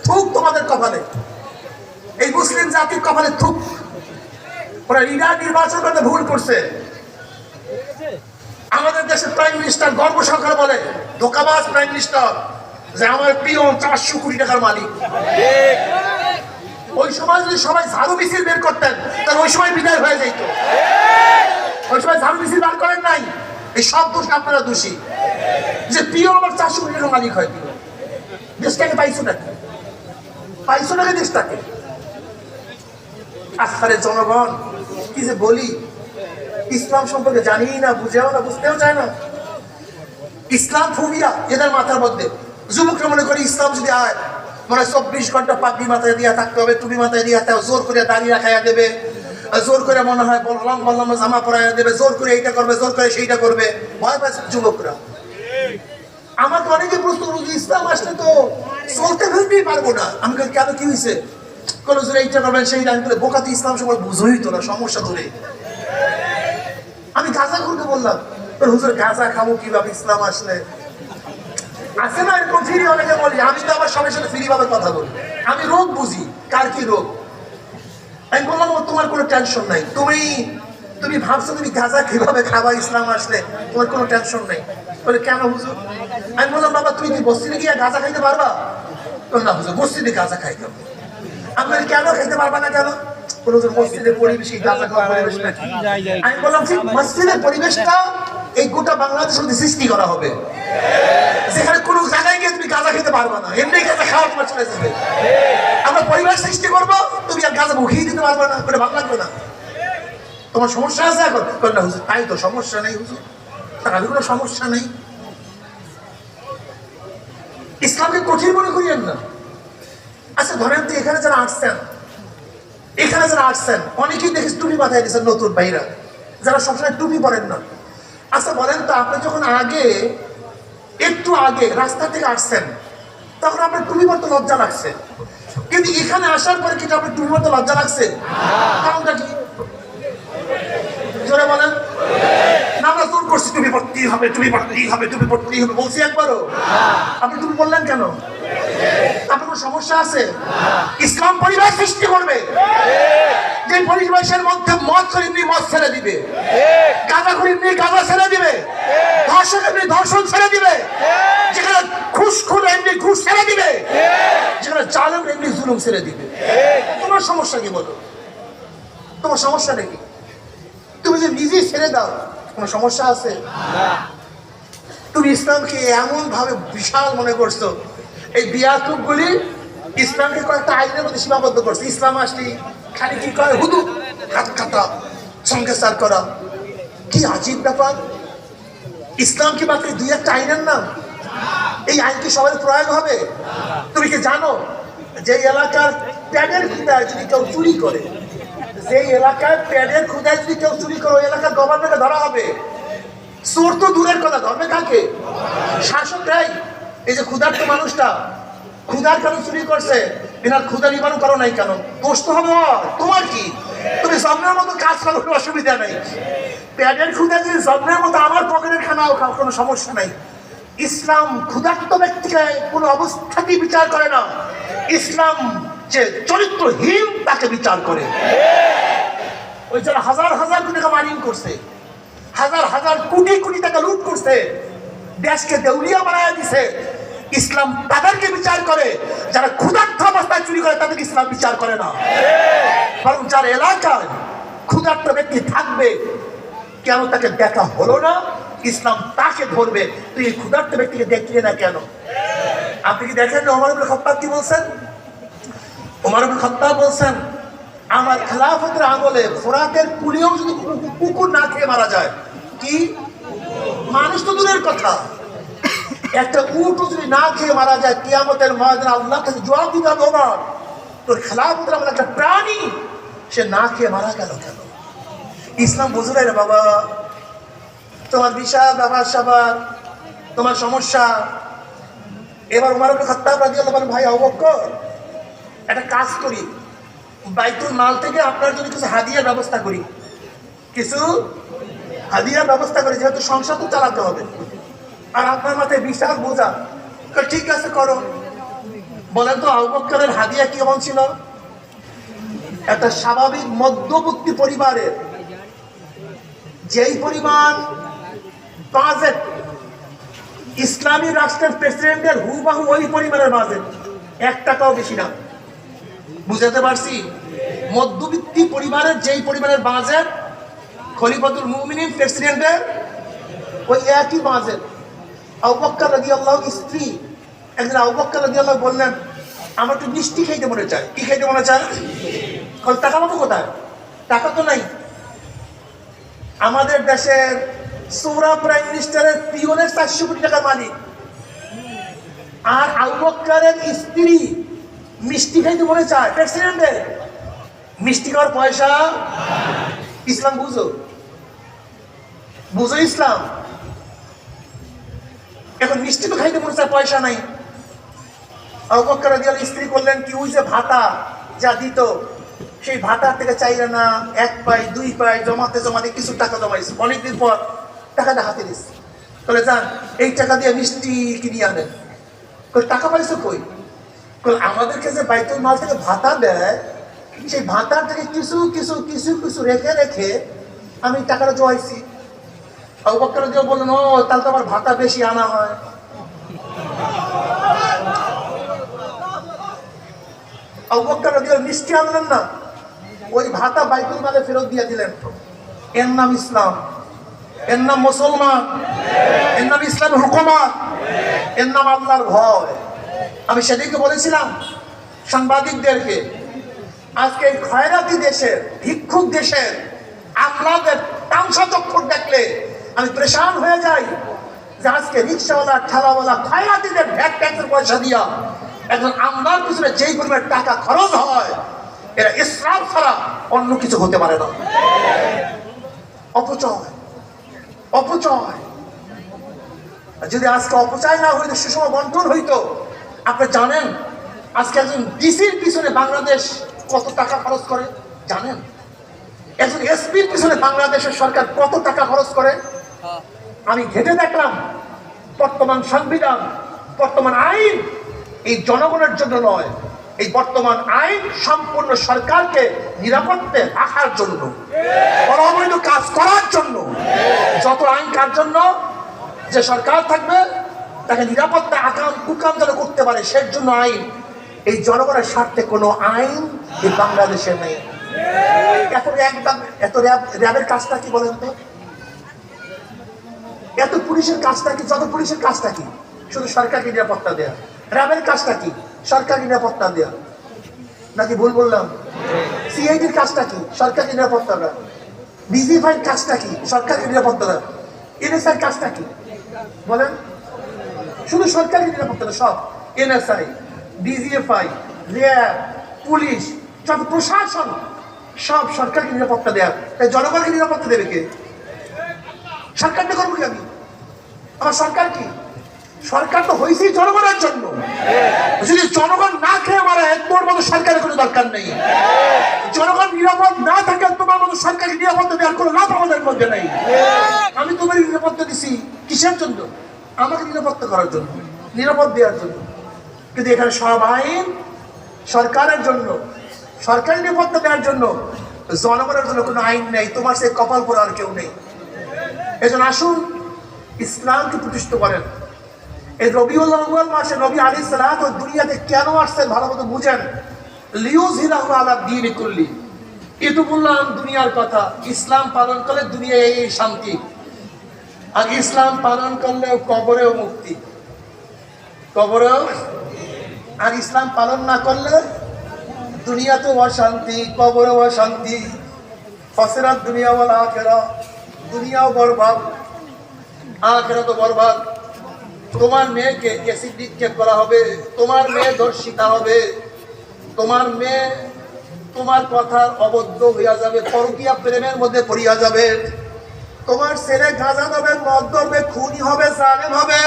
Speaker 1: থুক তোমাদের কপালে, এই মুসলিম জাতির কপালে থুক। ওরা লিডার নির্বাচন করতে ভুল করছে। আমাদের দেশের প্রাইম মিনিস্টার গর্ব সহকারে বলে, ধোকাবাজ প্রাইম মিনিস্টার, যে আমার পিয়ন 400 কোটি টাকার মালিক। ওই সময় যদি সবাই ঝাড়ু মিছিল বের করতেন, তাহলে ওই সময় বিদায় হয়ে যেত। ওই সময় ঝাড়ু মিছিল বের করেন নাই, এই সব দোষ আপনারা দোষী। যে পিয়ন আমার 400 কোটি টাকার মালিক হয়, দেশটাকে পাইছো নাকি? পাইছো নাকি দেশটাকে? আজকাল জনগণ কি যে বলি, ইসলাম সম্পর্কে জানি না, বুঝেও না, বুঝতেও চায় না। ইসলাম ফোবিয়া এদের মাথার মধ্যে। যুবকরা মনে করি ইসলাম যদি আয়, মানে 24 ঘন্টা পাগড়ি মাথায় দিয়া থাকতে হবে, টুপি মাথায় দিয়া থাকতে হবে, জোর করে দাঁড়িয়ে রাখাইয়া দেবে, জোর করে মনে হয় বললাম বললাম জামা পরাইয়া দেবে, জোর করে এইটা করবে, জোর করে সেইটা করবে। ভয় পাচ্ছে যুবকরা। আমাকে অনেকে প্রশ্ন করলো, ইসলাম আসলে তো চলতে ফিরতেই পারবো না। আমি বলি, কেন, কি হয়েছে? কোনো জোরে এইটা করবেন সেই আমি বলে, বোকা তো ইসলাম সময় বুঝোই তো না, সমস্যা ধরে। আমি গাঁজা করতে বললাম, হুজুর গাঁজা খাবো কিভাবে ইসলাম আসলে? আছে না এরকম ফ্রি অনেকে বলি, আমি তো আমার সবার সাথে ফ্রি ভাবে কথা বলি, আমি রোগ বুঝি কার কি রোগ। আমি বললাম, তোমার কোনো টেনশন নাই, তুমি ভাবছো তুমি গাঁজা কিভাবে খাবা ইসলাম আসলে, তোমার কোনো টেনশন নাই। বলে, কেন হুজুর? আমি বললাম, বাবা তুমি কি মসজিদে গিয়ে গাঁজা খাইতে পারবা? বলে, না হুজুর, মসজিদে গাঁজা খাইতে হবে। আমি বলি, কেন খাইতে পারবা না? কেন? বলে, হুজুর মসজিদের পরিবেশ, গাঁজা খাওয়ার পরিবেশ নাকি? আমি বললাম, ঠিক মসজিদের পরিবেশটা এই গোটা বাংলাদেশের মধ্যে সৃষ্টি করা হবে, যেখানে কোনো জায়গায় গিয়ে তুমি গাঁজা খেতে পারবা না, এমনি গাঁজা খাওয়া তোমার চলে যাবে। আমরা পরিবেশ সৃষ্টি করবো, তুমি আর গাঁজা মুখিয়ে দিতে পারবে না, করে ভালো লাগবে না। তোমার সমস্যা আছে এখন? না হুজুর, তাই তো, সমস্যা নেই হুজুর, তাহলে কোনো সমস্যা নেই। ইসলামকে কঠিন মনে করিয়েন না। আচ্ছা ধরেন তো এখানে যারা আসছেন অনেকেই দেখেছি টুপি মাথায় দিয়েছেন, নতুন ভাইরা যারা সবসময় টুপি পরেন না। আচ্ছা বলেন তো, আপনি যখন একটু আগে রাস্তা থেকে আসছেন, তখন আপনার টুপি পরতে লজ্জা লাগছে, কিন্তু এখানে আসার পরে কিন্তু আপনার টুপি পরতে লজ্জা লাগছে? কারণটা কি? জোরে বলেন না। আমরা জোর করছি টুপি পরতেই হবে, টুপি পরতেই হবে, টুপি পরতেই হবে বলছি একবারও? আপনি টুপি বললেন কেন? আপনার কোনো সমস্যা আছে? ইসলাম পরিবেশ সৃষ্টি করবে, যে পরিবেশের মধ্যে মদ করে এমনি মদ ছেড়ে দিবে, গাঁজা করে এমনি গাঁজা ছেড়ে দিবে, ধর্ষণ এমনি ধর্ষণ ছেড়ে দিবে, যেখানে ঘুষ খুলে এমনি ঘুষ ছেড়ে দিবে, যেখানে জালেম এমনি জুলুম ছেড়ে দিবে। তোমার সমস্যা কি বলো? তোমার সমস্যা নাকি? তুমি যে নিজেই ছেড়ে দাও, কোনো সমস্যা আছে? তুমি ইসলামকে এমন ভাবে বিশাল মনে করছো, এই বিয়াকুবগুলি ইসলামকে কয়েকটা আইনের মধ্যে সীমাবদ্ধ করছে। ইসলাম আসলে খালি কি করে, হুদু হাত কাটা, সঙ্গে সার করা, কি আজীব ব্যাপার। ইসলাম কি মাত্র দুই একটা আইনের নাম? এই আইন কি সবাই প্রয়োগ হবে? তুমি কি জানো যে এলাকার প্যাডের খুদায় যদি কেউ চুরি করে, যে এলাকায় প্যাডের খুদায় যদি কেউ চুরি করে, ওই এলাকার গভর্নরকে ধরা হবে? চোর তো দূরের কথা, ধরবে কাকে? শাসকরাই। এই যে ক্ষুধার্ত মানুষটা, ক্ষুধার কেন চুরি করছে? এনার ক্ষুধা নিবারণ করো নাই কেন? দোষ তো হবে তোমার কি? তুমি জন্মের মতো কাজ করো, কোনো অসুবিধা নেই। প্যাডের ক্ষুধা যদি জন্মের মতো আমার পকেটের খানাও খাও, কোনো সমস্যা নাই। ইসলাম ক্ষুধার্ত ব্যক্তিকে কোনো অবস্থাতেই বিচার করে না। ইসলাম যে চরিত্রহীন তাকে বিচার করে। ওই যারা হাজার হাজার কোটি টাকা মাইনিং করছে, হাজার হাজার কোটি কোটি টাকা লুট করছে, দেশকে দেউলিয়া বানায় দিছে, ইসলাম তাদেরকে বিচার করে। যারা ক্ষুধার্ত অবস্থায় চুরি করে তাদেরকে ইসলাম বিচার করে না, বরং যার এলাকায় ক্ষুধার্ত ব্যক্তি থাকবে, কেন তাকে দেখা হলো না, ইসলাম তাকে ধরবে। তুই এই ক্ষুধার্ত ব্যক্তিকে দেখলি না কেন? আপনি কি দেখেন ওমর ইবনে খাত্তাব কি বলছেন? ওমর ইবনে খাত্তাব বলছেন, আমার খেলাফতের আমলে ফোরাতের পুলিও যদি কুকুর না খেয়ে মারা যায়, কি মানুষ তো দূরের কথা, একটা উটও যদি না খেয়ে মারা যায়, কিয়ামতের ময়দানে আল্লাহর কাছে জবাব দিতে হবে, ওমর তোর খেলাফতের আমলে একটা প্রাণী সে না খেয়ে মারা গেল কেন? ইসলাম বুঝে না বাবা, তোমার বিশাল ব্যাপার স্যাপার, তোমার সমস্যা। এবার ওমর ইবনে খাত্তাব রাদিয়াল্লাহু আনহু, ভাই আবু বকর একটা কাজ করি, বাইতুল মাল থেকে আপনার জন্য কিছু হাদিয়ার ব্যবস্থা করি, কিছু হাদিয়ার ব্যবস্থা করি, যেহেতু সংসার তো চালাতে হবে, আর আপনার মাথায় বিশাল বোঝা। ঠিক আছে করো। বলেন তো আবু বকরের হাদিয়া কেমন ছিল? একটা স্বাভাবিক মধ্যবর্তী পরিবারের যেই পরিমাণ বাজেট ইসলামী রাষ্ট্রের প্রেসিডেন্টের হুবাহু ওই পরিমাণের বাজেট, 1 টাকাও বেশি না। বুঝাতে পারছি? মধ্যবিত্ত পরিবারের যেই পরিমাণের বাজেট, খলিফাতুল মুমিনিন প্রেসিডেন্টের ওই একই বাজেট। আবু বকর রাদিয়াল্লাহু স্ত্রী একদিন আবু বকর রাদিয়াল্লাহু বললেন, আমার একটু মিষ্টি খাইতে মনে চায়। কি খাইতে মনে চায়? টাকা পাবো কোথায়? টাকা তো নাই। আমাদের দেশের সৌরা প্রাইম মিনিস্টারের পিওনের 400 কোটি টাকার মালিক, আর আবু বকরের স্ত্রী মিষ্টি খাইতে মনে চায় প্রেসিডেন্টের। মিষ্টি খাওয়ার পয়সা? ইসলাম বুঝো, বুঝো ইসলাম। এখন মিষ্টি তো খাইতে মনে চায়, পয়সা নাই। আবু বকর রাদিয়াল্লাহু আনহু স্ত্রী করলেন কি, ওই যে ভাতা যা দিত সেই ভাতার থেকে চাইলে না 1 পাই 2 পাই জমাতে জমাতে কিছু টাকা জমাইছে, অনেকদিন পর টাকাটা হাতে দিচ্ছে, বলে যান এই টাকা দিয়ে মিষ্টি কিনে আনেন। টাকা পাইছো কই? আমাদেরকে যে বাইতুল মাল থেকে ভাতা দেয়, সেই ভাতার থেকে কিছু কিছু কিছু কিছু রেখে রেখে আমি টাকাটা জমাইছি। আবু বকর রাদিয়াল্লাহু বললেন, ও তাহলে তো আমার ভাতা বেশি আনা হয়। আবু বকর রাদিয়াল্লাহু মিষ্টি আনলেন না, ওই ভাতা বাইতুল মালে ফেরত দিয়ে দিলেন। এর নাম ইসলাম, এর নাম মুসলমান, এর নাম ইসলামের হুকুমত, এর নাম আল্লাহর ভয়। আমি সেদিকে বলেছিলাম সাংবাদিকদেরকে, আজকে এই খয়রাতি দেশের, ভিক্ষুক দেশের আমলাদের তামসা চক্ষুর দেখলে আমি পরেশান হয়ে যাই যে আজকে রিক্সাওয়ালা, ঠেলাওয়ালা, খয়রাতিদের ভ্যাট ট্যাক্সের পয়সা দিয়া একজন আমলার পিছনে যেই পরিমাণ টাকা খরচ হয়, এরা ইসরাফ ছাড়া অন্য কিছু হতে পারে না। অপচয়, অপচয়। যদি আজকে অপচয় না হইতো, সুষম বন্টন হইতো। আপনি জানেন আজকে একজন ডিসির পিছনে বাংলাদেশ কত টাকা খরচ করে জানেন? একজন এসপির পিছনে বাংলাদেশের সরকার কত টাকা খরচ করে? আমি ঘেটে দেখলাম, বর্তমান সংবিধান, বর্তমান আইন এই জনগণের জন্য নয়, এই বর্তমান আইন সম্পূর্ণ সরকারকে নিরাপত্তা রাখার জন্য, অবৈধ কাজ করার জন্য। যত আইন কার জন্য? যে সরকার থাকবে তাকে নিরাপত্তা আকাম কুকাম যেন করতে পারে, সেই জন্য আইন। এই জনগণের স্বার্থে কোনো আইন এই বাংলাদেশে নেই। এত র্যাবের কাজটা কি বলেন তো? এত পুলিশের কাজটা কি? যত পুলিশের কাজটা কি? শুধু সরকারকে নিরাপত্তা দেয়া। র্যাবের কাজটা কি? সরকারকে নিরাপত্তা দেয়া। নাকি ভুল বললাম? সিআইডির কাজটা কি? সরকারকে নিরাপত্তা দেয়া। ডিজিএফআইয়ের কাজটা কি? সরকারকে নিরাপত্তা দেয়া। এনএসআই কাজটা কি বলেন? শুধু সরকারকে নিরাপত্তা দেয়। সব এনএসআই, ডিজিএফআই, র্যাব, পুলিশ, যত প্রশাসন সব সরকারকে নিরাপত্তা দেয়া। তাই জনগণকে নিরাপত্তা দেবে কে? সরকারটা করবো কি আমি? আমার সরকার কি? সরকার তো হয়েছে জনগণের জন্য। যদি জনগণ না খেয়ে মারা, তোমার মতো সরকারের কোনো দরকার নেই। জনগণ নিরাপদ না থাকে, তোমার মতো সরকারকে নিরাপত্তা দেওয়ার কোনো লাভ আমাদের মধ্যে নেই। আমি তোমার নিরাপত্তা দিছি কিসের জন্য? আমাকে নিরাপত্তা করার জন্য, নিরাপদ দেওয়ার জন্য। কিন্তু এখানে সব আইন সরকারের জন্য, সরকারি নিরাপত্তা দেওয়ার জন্য, জনগণের জন্য কোনো আইন নেই। তোমার সে কপাল পরে আর কেউ নেই। এজন্য আসুন ইসলামকে প্রতিষ্ঠিত করেন। এই রবিউল আউয়াল মাসে নবী আলাইহিস সালাত দুনিয়াতে কেন আসছেন ভালো মতো বুঝেন। লিইউযহিরাহু আলা দীনি কুল্লি। একটু বললাম দুনিয়ার কথা। ইসলাম পালন করলে দুনিয়ায় এই শান্তি, আর ইসলাম পালন করলে কবরেও মুক্তি, কবরেও। আর ইসলাম পালন না করলে দুনিয়াতেও অশান্তি, কবরেও অশান্তি। ফাসিরাত দুনিয়া ওয়াল আখিরা, দুনিয়াও বরবাদ, আখিরাতও বরবাদ। তোমার মেয়েকে অ্যাসিড নিক্ষেপ করা হবে, তোমার মেয়ে ধর্ষিতা হবে, তোমার মেয়ে তোমার কথার অবদ্ধ হইয়া যাবে, পরকীয়া প্রেমের মধ্যে পড়িয়া যাবে। তোমার ছেলে গাঁজা দেবে, মদ ধরবে, খুনি হবে, জালেম হবে।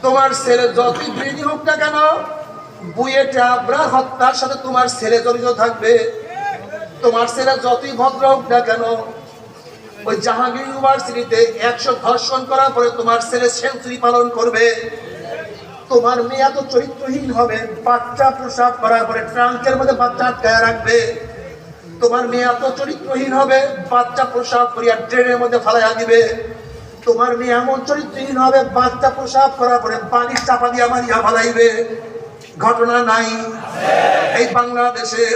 Speaker 1: তোমার ছেলে যতই বৃদ্ধি হোক না কেন, বুয়েটে আবরার হত্যার সাথে তোমার ছেলে জড়িত থাকবে। তোমার ছেলে যতই ভদ্র হোক না কেন, ওই জাহাঙ্গীর ইউনিভার্সিটিতে 100 ধর্ষণ করার পরে তোমার ছেলে সেঞ্চুরি পালন করবে। তোমার মেয়ে এত চরিত্রহীন হবে, বাচ্চা প্রসব করার পরে ট্রাঙ্কের মধ্যে বাচ্চা আটকায় রাখবে। তোমার মেয়ে এত চরিত্রহীন হবে, বাচ্চা প্রসব করিয়া ট্রেনের মধ্যে ফালাইয়া দিবে। তোমার মেয়ে এমন চরিত্রহীন হবে, বাচ্চা প্রসব করার পরে পানির চাপা দিয়া মারিয়া ফালাইবে। ঘটনা নাই এই বাংলাদেশে?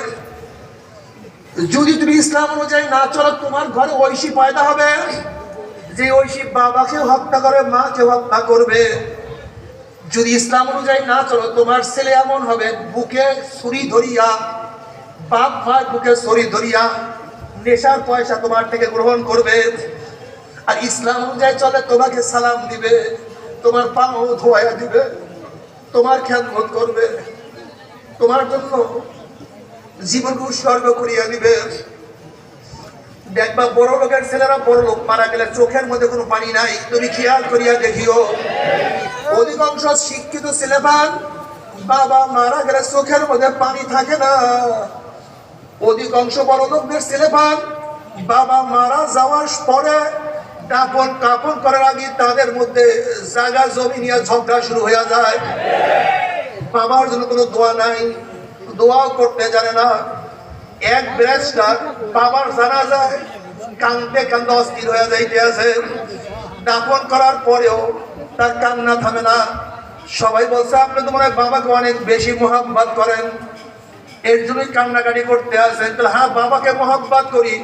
Speaker 1: যদি তুমি ইসলাম অনুযায়ী না চলো, তোমার ঘরে ঐশী পয়দা হবে, যে ঐশী বাবাকেও হত্যা করে, মাকেও হত্যা করবে। যদি ইসলাম অনুযায়ী না চলো, তোমার ছেলে এমন হবে, বুকে ছুরি ধরিয়া, বাপ মার বুকে ছুরি ধরিয়া নেশার পয়সা তোমার থেকে গ্রহণ করবে। আর ইসলাম অনুযায়ী চলে, তোমাকে সালাম দিবে, তোমার পাও ধোয়া দিবে, তোমার খেদমত করবে, তোমার জন্য জীবন উৎসর্গ করিয়া দিবে। দেখবা বড় লোকের ছেলেরা বড় লোক মারা গেলে চোখের মধ্যে কোনো পানি নাই, তুমি খেয়াল করিয়া দেখিও। অধিকাংশ শিক্ষিত ছেলেমান বাবা মারা গেলে চোখের মধ্যে পানি থাকে না। অধিকাংশ বড় লোকদের ছেলেমান বাবা মারা যাওয়ার পরে দাফন কাফন করার আগে তাদের মধ্যে জায়গা জমি নিয়ে ঝগড়া শুরু হয়ে যায়। বাবার জন্য কোনো দোয়া নাই, দোয়াও করতে জানে না। এক ব্যারিস্টার বাবার জানাজায় কান্দতে কান্দতে অস্থির হয়ে যাইতে আছে। দাফন করার পরেও তার কান্না থামে না। সবাই বলছে আপনি তো মনে হয় বাবাকে অনেক বেশি মোহাব্বত করেন, এর জন্যই কান্নাকাটি করতে আসেন। তাহলে হ্যাঁ, বাবাকে মোহাব্বত করি,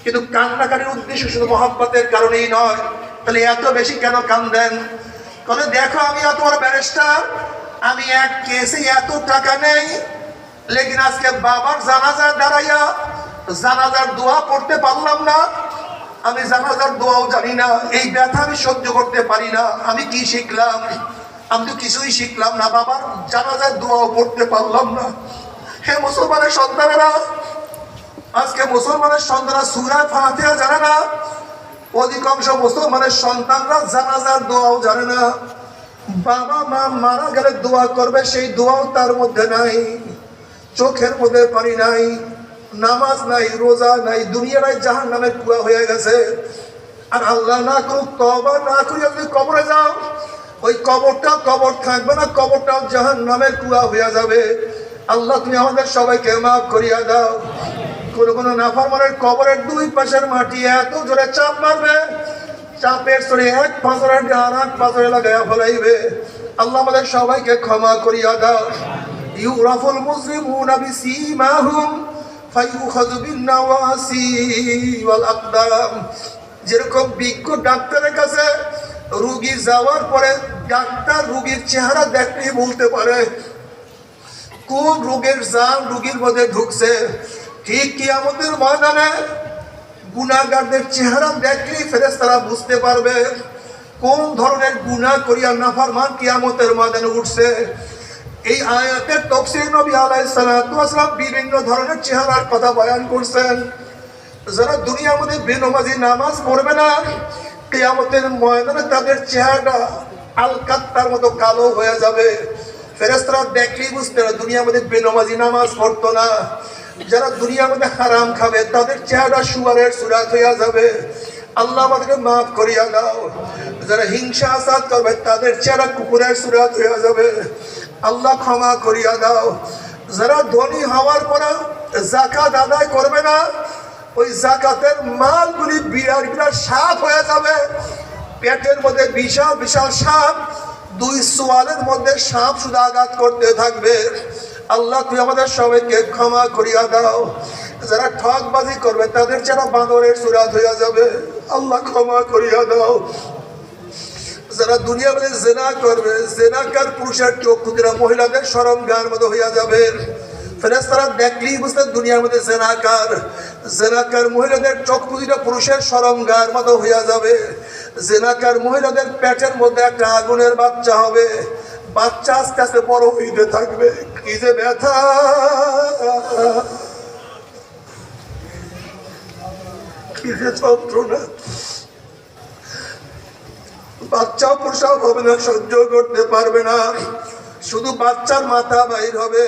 Speaker 1: কিন্তু কান্নাকাটির উদ্দেশ্য শুধু মোহাব্বতের কারণেই নয়। তাহলে এত বেশি কেন কান্দেন? বলে দেখো আমি এত বড় ব্যারিস্টার, আমি এক কেসে এত টাকা নেই, লেকিন আজকে বাবার জানাজার দাঁড়াইয়া জানাজার দোয়া পড়তে পারলাম না। আমি জানাজার দোয়াও জানি না, এই ব্যথা আমি সহ্য করতে পারি না। আমি কি শিখলাম? আমি তো কিছুই শিখলাম না, বাবার জানাজার দোয়াও পড়তে পারলাম না। হে মুসলমানের সন্তানেরা, আজকে মুসলমানের সন্তানরা সূরা ফাতিহা জানে না। অধিকাংশ মুসলমানের সন্তানরা জানাজার দোয়াও জানে না। বাবা মা মারা গেলে দোয়া করবে, সেই দোয়াও তার মধ্যে নাই। চোখের মধ্যে পানি নাই, নামাজ নাই, রোজা নাই, দুনিয়াটাই জাহান্নামের কুয়া হয়ে গেছে। আর আল্লাহ না করুক, তওবা না করিয়া যদি কবরে যাও, ওই কবরটা কবর থাকবে না, কবরটাও জাহান্নামের কুয়া হয়ে যাবে। আল্লাহ তুমি আমাদের সবাইকে মাফ করিয়া দাও। কোনো নাফরমানের কবরের দুই পাশের মাটি এত জোরে চাপ মারবে, চাপের চড়ে এক পাথরে আর এক পাথরে লাগাইয়া ফেলাইবে। আল্লাহ আমাদের সবাইকে ক্ষমা করিয়া দাও। ইউরাফুল মুসলিমুনা বিসীমাহুম ফায়ুখাযু বিন-নাওয়াসি ওয়াল আকদাম। যেরকম বিজ্ঞ ডাক্তারের কাছে রোগী যাওয়ার পরে ডাক্তার রোগীর চেহারা দেখলেই বলতে পারে কোন রোগের জান রোগীর মধ্যে ঢুকছে, ঠিক কিয়ামতের ময়দানে গুনাহগারদের চেহারা দেখলেই ফেরেশতারা বুঝতে পারবে কোন ধরনের গুনাহ করিয়া নাফরমান কিয়ামতের ময়দানে উঠছে। এই আয়াতের তাফসীর নবী আলাইহিস সালাতু ওয়াস সালাম বিভিন্ন ধরনের চেহারার কথা বয়ান করছেন। যারা দুনিয়ার মধ্যে বেনামাজি নামাজ পড়বে না, কিয়ামতের ময়দানে তাদের চেহারাটা আলকাত্তার মতো কালো হয়ে যাবে। ফেরেশতারা দেখলেই বুঝতে পারে দুনিয়ার মধ্যে বেনামাজি নামাজ পড়তো না। যারা দুনিয়ার মধ্যে হারাম খাবে তাদের চেহারা শুয়ারের সুরাত হইয়া যাবে। আল্লাহ আমাদেরকে মাফ করিয়া দাও। যারা হিংসা আসাদ করবে তাদের চেহারা কুকুরের সুরাত হইয়া যাবে। আল্লাহ ক্ষমা করিয়া দাও। যারা ধনী হওয়ার পরে যাকাত আদায় করবে না, ওই যাকাতের মালগুলি বিরাট বিরাট সাপ হয়ে যাবে। পেটের মধ্যে বিশাল বিশাল সাপ, দুই সোয়ালের মধ্যে সাপ শুধু আঘাত করতে থাকবে। আল্লাহ তুই আমাদের সবাইকে ক্ষমা করিয়া দাও। যারা ঠকবাজি করবে তাদের যারা বাঁদরের সুরাত হইয়া যাবে। আল্লাহ ক্ষমা করিয়া দাও। যারা দুনিয়া মধ্যে জেনা করবে, জেনাকার পুরুষের চোখ দুটা মহিলাদের শরমগার মতো হইয়া যাবে। ফেরেশতারা দেখলেই বুঝতে দুনিয়ার মধ্যে জেনাকার, জেনাকার মহিলাদের চোখ দুটা পুরুষের শরমগার মতো হইয়া যাবে। জেনাকার মহিলাদের পেটের মধ্যে একটা আগুনের বাচ্চা হবে, বাচ্চা আস্তে আস্তে বড় হইতে থাকবে। কি যে ব্যথা, কি যে যন্ত্রণা। বাচ্চা প্রসব হবে না, সহ্য করতে পারবে না। শুধু বাচ্চার মাথা বাইর হবে,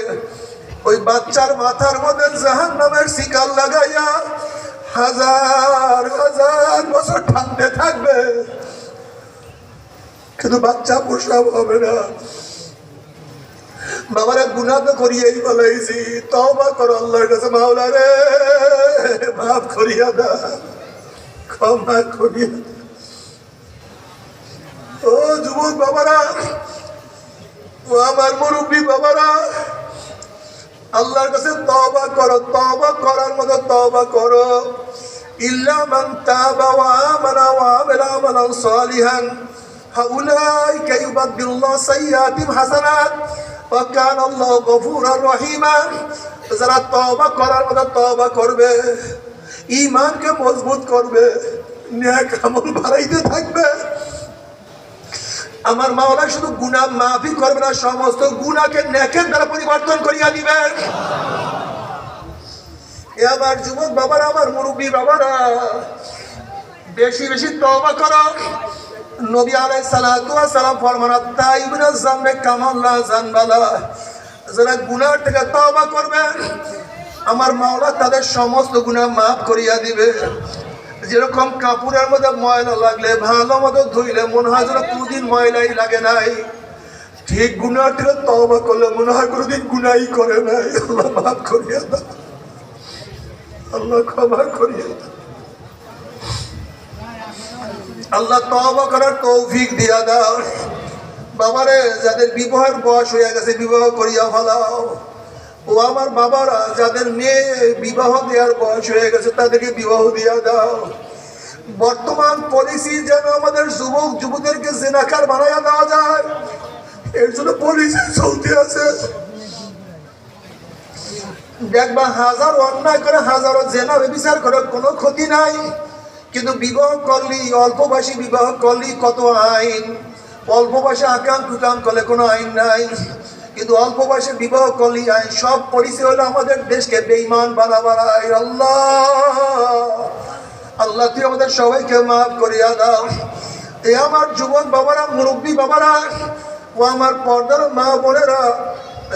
Speaker 1: ওই বাচ্চার মাথার মধ্যে জাহান্নামের শিকল লাগাইয়া হাজার হাজার বছর টানতে থাকবে, কিন্তু বাচ্চা প্রসব হবে না। বাবারা গুনাহ তো করিয়াই বলাইছি, তওবা করো আল্লাহর কাছে। মাওলা রে মাফ করিয়া দাও, ক্ষমা করিয়া দাও। ও যুবক বাবারা, ও আমার মুরব্বী বাবারা, আল্লাহর কাছে তওবা করো। তওবা করার মতো তওবা করো। ইল্লা মান তাবা ওয়া আমানা ওয়া আমিলা আমালান সালিহান ফাউলাইকা ইউবাদদিলুল্লাহু সাইয়্যাতিহিম হাসানাত ওয়া কানা আল্লাহু গফুরার রহিমা। যারা তওবা করার মতো তওবা করবে, ঈমানকে মজবুত করবে, নেক আমল বাড়াইতে থাকবে, আমার মাওলা শুধু গুনাহ মাফি করবে না, সমস্ত গুনাহকে নেকের দ্বারা পরিবর্তন করিয়া দিবেন। এ আমার যুবক বাবারা, আমার মুরব্বী বাবারা, বেশি বেশি তওবা করো। নবী আলাইহিস সালাতু ওয়াস সালাম ফরমান, আত-তাইবুনা যামবে কামাল্লা জানবালা, যারা গুনাহ থেকে তওবা করবে আমার মাওলা তাদের সমস্ত গুনাহ মাফ করিয়া দিবে। যেরকম কাপড়ের মধ্যে ময়লা লাগলে ভালো মতো ধুইলে মনে হয় যেন কোনোদিন ময়লাই লাগে নাই, ঠিক গুনাহ থেকে তওবা করলে মনে হয় কোনোদিন গুনাহই করে নাই। আল্লাহ মাফ করিয়া দাও, আল্লাহ ক্ষমা করিয়া দাও, আল্লাহ তওবা করার তৌফিক দিয়া দাও। বাবারে, যাদের বিবাহের বয়স হয়ে গেছে বিবাহ করিয়া ফেলাও। ও আমার বাবারা, যাদের মেয়ে বিবাহ দেওয়ার বয়স হয়ে গেছে তাদেরকে বিবাহ দিয়া দাও। বর্তমান পলিসি যেন আমাদের যুবক যুবতীদেরকে জিনাকার বানাইয়া দেওয়া যায়, এর জন্য পলিসি চলতে আছে। দেখবা হাজার অন্যায় করে, হাজারো জেনা বিচার করে কোনো ক্ষতি নাই, কিন্তু বিবাহ করলি, অল্প বয়সী বিবাহ করলি কত আইন, অল্প বয়সে আকাম কুকাম করলে কোনো আইন নাই, কিন্তু অল্প বয়সে বিবাহ করলি আইন। সব পরিচয় হলো আমাদের দেশকে বেঈমান বানাবাড়াই। আল্লাহ আল্লাহ তুই আমাদের সবাইকে মাফ করিয়া দাও। এ আমার যুবক বাবারা, মুরব্বী বাবারা, ও আমার পর্দার মা বোনেরা,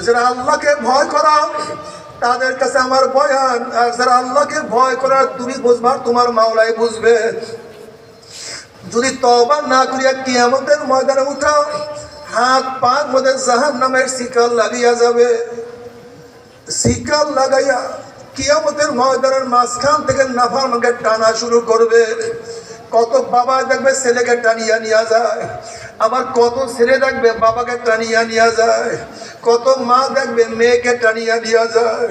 Speaker 1: যারা আল্লাহকে ভয় করা তাদের কাছে আমার বয়ান, আর যারা আল্লাহকে ভয় করার তুমি বুঝবার তোমার মাওলাই বুঝবে। যদি তওবা না করিয়া কিয়ামতের ময়দানে উঠাও, হাত পার মধ্যে জাহান্নামের শিকল লাগিয়া যাবে। শিকল লাগাইয়া কিয়ামতের ময়দানের মাঝখান থেকে নাফরমানকে টানা শুরু করবে। কত বাবা দেখবে ছেলেকে টানিয়া নিয়ে যায়, আবার কত ছেলে দেখবে বাবাকে টানিয়া নিয়ে যায়, কত মা দেখবে মেয়েকে টানিয়া নিয়ে যায়,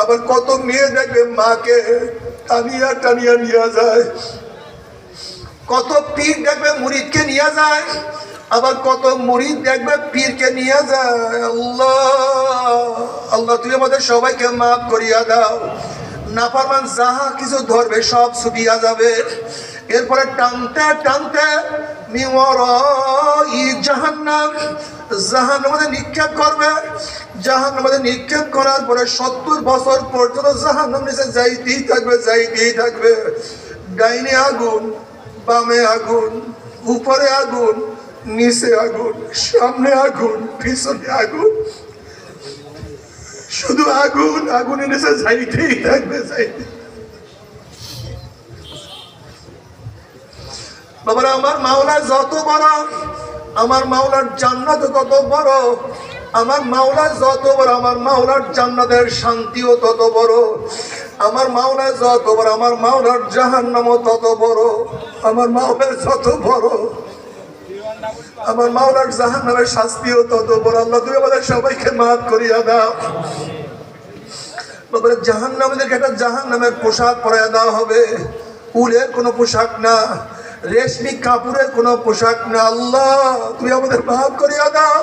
Speaker 1: আবার কত মেয়ে দেখবে মাকে টানিয়া টানিয়া নিয়ে যায়, কত পীর দেখবে মুরিদকে নিয়ে যায়, আবার কত মুরিদ দেখবে পীরকে নিয়ে যায়। আল্লাহ আল্লাহ তুই আমাদের সবাইকে মাফ করিয়া দাও। নাফরমান যাহা কিছু ধরবে সব ছুটিয়া যাবে। এরপরে টানতে টানতে জাহান্নাম, জাহান্নামের মধ্যে নিক্ষেপ করবে। জাহান্নামের মধ্যে নিক্ষেপ করার পরে 70 বছর পর্যন্ত জাহান্নাম নিচে যাইতেই থাকবে, যাইতেই থাকবে। ডাইনে আগুন, বামে আগুন, উপরে আগুন, নিচে আগুন, সামনে আগুন, পিছনে আগুন, শুধু আগুন, আগুনের নিচে যাইতেই থাকবে, যাইতে। বাবারা, আমার মাওলা যত বড়, আমার মাওলার জান্নাত তত বড়। আমার মাওলা যত বড়, আমার মাওলার জান্নাতের শান্তিও তত বড়। আমার মাওলা যত বড়, আমার মাওলার জাহান্নামও তত বড়। আমার মাওলার যত বড়, আমার মাওলার জাহান্নামের শাস্তিও তত বড়। আল্লাহ তুই আমাদের সবাইকে মাফ করিয়া দাও। বাবা, জাহান্নামীদেরকে একটা জাহান্নামের পোশাক পরাইয়া দেওয়া হবে। উলের কোনো পোশাক না, রেশমি কাপড়ের কোনো পোশাক না। আল্লাহ তুই আমাদের মাফ করিয়া দাও।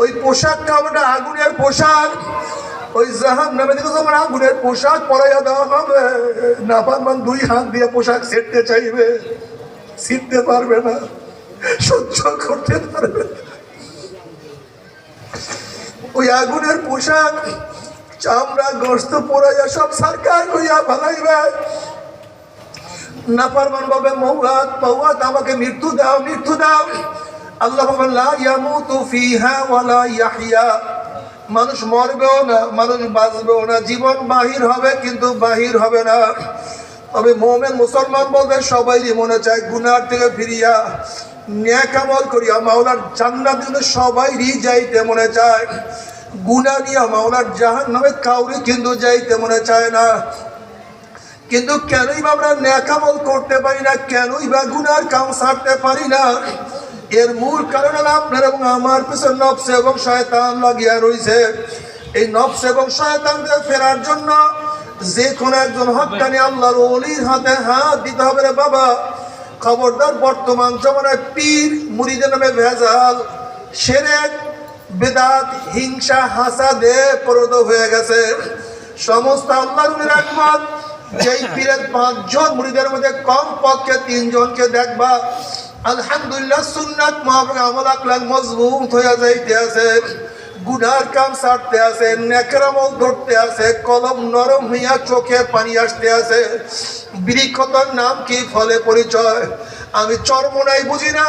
Speaker 1: ওই পোশাকটা আমাদের আগুনের পোশাক। ওই জাহান্নামীদেরকে যখন আগুনের পোশাক পরাইয়া দেওয়া হবে, নাফরমান 2 হাত দিয়ে পোশাক ছেড়তে চাইবে, ছিঁড়তে পারবে না, সহ্য করতে পারবে না। ওই আগুনের পোশাক চামড়া গোস্ত পোড়াইয়া সব সরকার করিয়া ফেলাইবে। নাফরমান বলবে, মওয়াত মওয়াত, আমাকে মৃত্যু দাও, মৃত্যু দাও। আল্লাহ বলেন, লা ইয়ামুতু ফিহা ওয়ালা ইয়াহইয়া, মানুষ মরবেও না, মানুষ বাঁচবেও না, জীবন বাহির হবে কিন্তু বাহির হবে না। তবে মুমিন মুসলমান বলবে, সবাইরই মনে চায় গুনাহ থেকে ফিরিয়া নেক আমল করিয়া মাওলার জান্নাতে সবাইরই যাইতে মনে চায়। গুনাহ নিয়া মাওলার জাহান্নামে কাউরি কিন্তু যাইতে মনে চায় না। কিন্তু কেনই বা আমরা নেক আমল করতে পারি না, কেনই বা গুনার কাম ছাড়তে পারি না? এর মূল কারণ হলো আপনার এবং আমার পিছনে নফস এবং শয়তান লাগিয়া রয়েছে। এই নফস এবং শয়তানকে ফেরার জন্য যে কোনো একজন হক্কানি আল্লাহর ওলির হাতে হাত দিতে হবে রে বাবা। খবরদার, বর্তমান জমানায় পীর মুরিদের নামে ভেজাল, শিরক, বিদআত, হিংসা, হাসাদে পরদ হয়ে গেছে। সমস্ত আল্লাহর ওলির একমত, যেই পীরের 5 জন মুরিদের মধ্যে কম পক্ষে 3 জনকে দেখবা আলহামদুলিল্লাহ সুন্নাত মুআফাক আমল আকলাক মজবুত হয়ে যাইতে আছে। গুনার কাম ছাড়তে আছে, নেকের আমল ধরতে আছে, কলম নরম হইয়া চোখে পানি আসতে আছে। বৃক্ষতার নাম কি, ফলে পরিচয়। আমি চরমোনাই বুঝি না,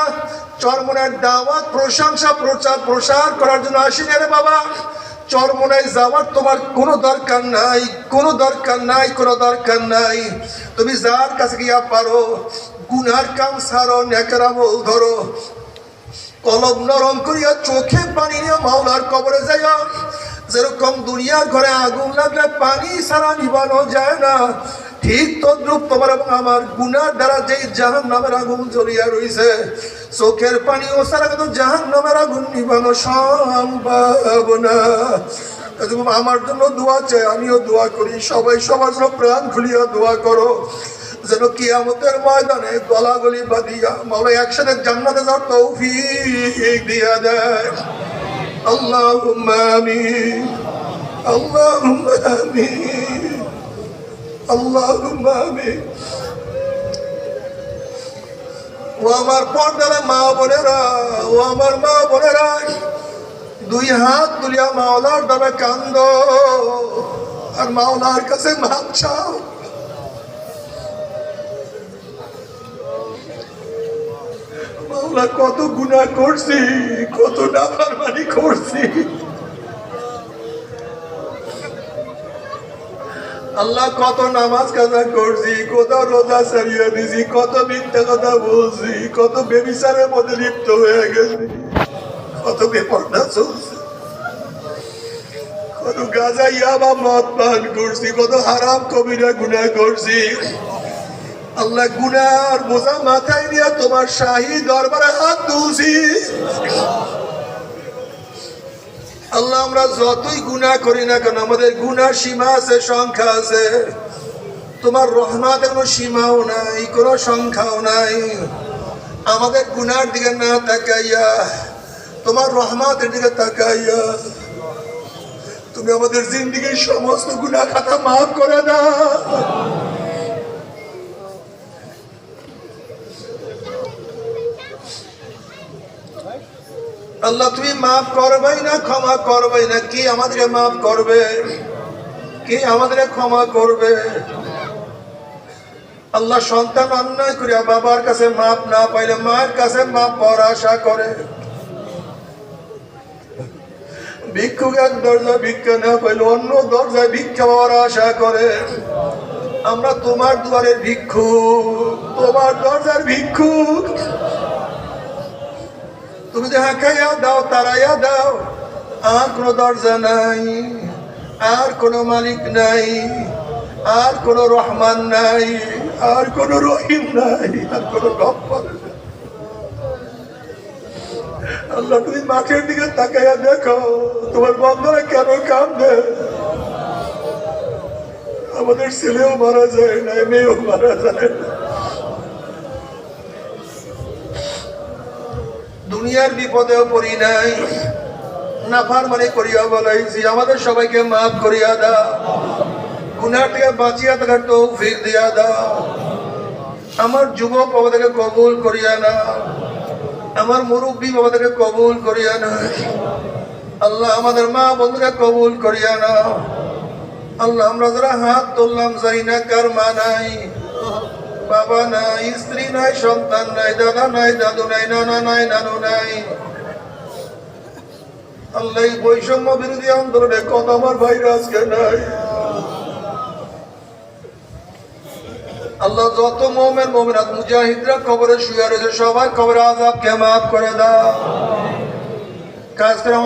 Speaker 1: চরমোনার দাওয়াত প্রশংসা প্রচার প্রসার করার জন্য আসি না রে বাবা। চরমোনাই যাওয়ার তোমার কোনো দরকার নাই, কোনো দরকার নাই, কোনো দরকার নাই। তুমি যার কাছে গিয়া পারো গুনার কাম ছাড়ো, নেকের আমল ধরো, কলম নরম করিয়া চোখে পানি নিয়ে মাওলার কবরে যাইয়া। যেরকম দুনিয়ার ঘরে আগুন লাগলে পানি ছাড়া নিবানো যায় না, ঠিক তদ্রুপ তোমার এবং আমার গুনার দ্বারা যেই জাহান্নামের আগুন জ্বলিয়া রইছে, চোখের পানি ও ছাড়া কিন্তু জাহান্নামের আগুন নিবানো সম্ভব না। আমার জন্য দোয়া চাই, আমিও দোয়া করি, সবাই সবার জন্য প্রাণ খুলিয়া দোয়া করো, যেন কিয়ামতের ময়দানে গলাগলি বাঁধিয়া মাওলা একসাথে জান্নাতে যাওয়ার তৌফিক দিয়া দেয়। আল্লাহুম্মা আমিন, আল্লাহুম্মা আমিন, আল্লাহুম্মা আমিন। ও আমার পর্দার মা বোনেরা, ও আমার মা বোনেরা, দুই হাত তুলিয়া মাওলার দরবারে কান্দো আর মাওলার কাছে মাপ চাও। মাওলা কত গুনাহ করছি, কত নাফরমানি করছি। আল্লাহ কত নামাজ কাজা করছি, কত রোজা ছাড়িয়ে দিছি, কত মিথ্যা কথা বলছি, কত বেবিচারের মধ্যে লিপ্ত হয়ে গেছি, কত বেপরদা চলছে, কত গাঁজা ইয়াবা মদ পান করছি, কত হারাম কবিরা গুনাহ করছি। আল্লাহ গুনার বোঝা মাথায় নিয়ে তোমার শাহী দরবারে হাত তুলছি। আল্লাহ আমরা যতই গুনাহ করি না কেন, আমাদের গুনার সীমা আছে, সংখ্যা আছে। তোমার রহমতের কোনো সীমাও নাই, কোনো সংখ্যাও নাই। আমাদের গুনার দিকে না তাকাইয়া তোমার রহমতের দিকে তাকাইয়া তুমি আমাদের জিন্দেগীর সমস্ত গুনাহ খাতা মাফ করে দাও। আল্লাহ তুমি মাফ করবেই না, ক্ষমা করবেই না, কি আমাদেরকে মাফ করবে, কি আমাদের ক্ষমা করবে? আল্লাহ সন্তান অন্যায় করিয়া বাবার কাছে মাপ না পাইলে মায়ের কাছে মাপ পাওয়ার আশা করে। ভিক্ষুক এক দরজায় ভিক্ষা না পাইলে অন্য দরজায় ভিক্ষা পাওয়ার আশা করে। আমরা তোমার দুয়ারের ভিক্ষুক, তোমার দরজার ভিক্ষুক। তুমি যে হাঁকাইয়া দাও, তারাইয়া দাও, আর কোনো দরজা নাই, আর কোনো মালিক নাই, আর কোনো রহমান নাই, আর কোনো রহিম নাই, আর কোনো গফফার নাই। আল্লাহ তুমি মাঠের দিকে তাকাইয়া দেখো, তোমার বন্ধুরা কেন কাঁদে? আমাদের ছেলেও মারা যায় না, মেয়েও মারা যায় না। দুনিয়ার বিপদেও পড়ি নাই, নাফরমানি করিয়া বলাইছি, আমাদের সবাইকে মাফ করিয়া দাও, গুনাহ থেকে বাঁচিয়া থাকার তৌফিক দিয়া দাও। আমার যুবক বাবাদেরকে কবুল করিয়া নাও, আমার মুরব্বী বাবাদেরকে কবুল করিয়া নাও। আল্লাহ আমাদের মা বন্ধুকে কবুল করিয়া নাও। আল্লাহ আমরা যারা হাত তুললাম জানি না কার মা নাই, বাবা নাই, স্ত্রী নাই, সন্তান নাই, দাদা নাই, দাদু নাই, নানা নাই, নানু নাই। আল্লাহ এই বৈষম্য বিরোধী আন্দোলনে কত আমার ভাইরা আজকে নাই। আল্লাহ যত মুমিন মুমিনাত মুজাহিদরা কবরে শুয়ে রয়েছে, সবার কবরে আযাবকে মাফ করে দাও। কাজ করে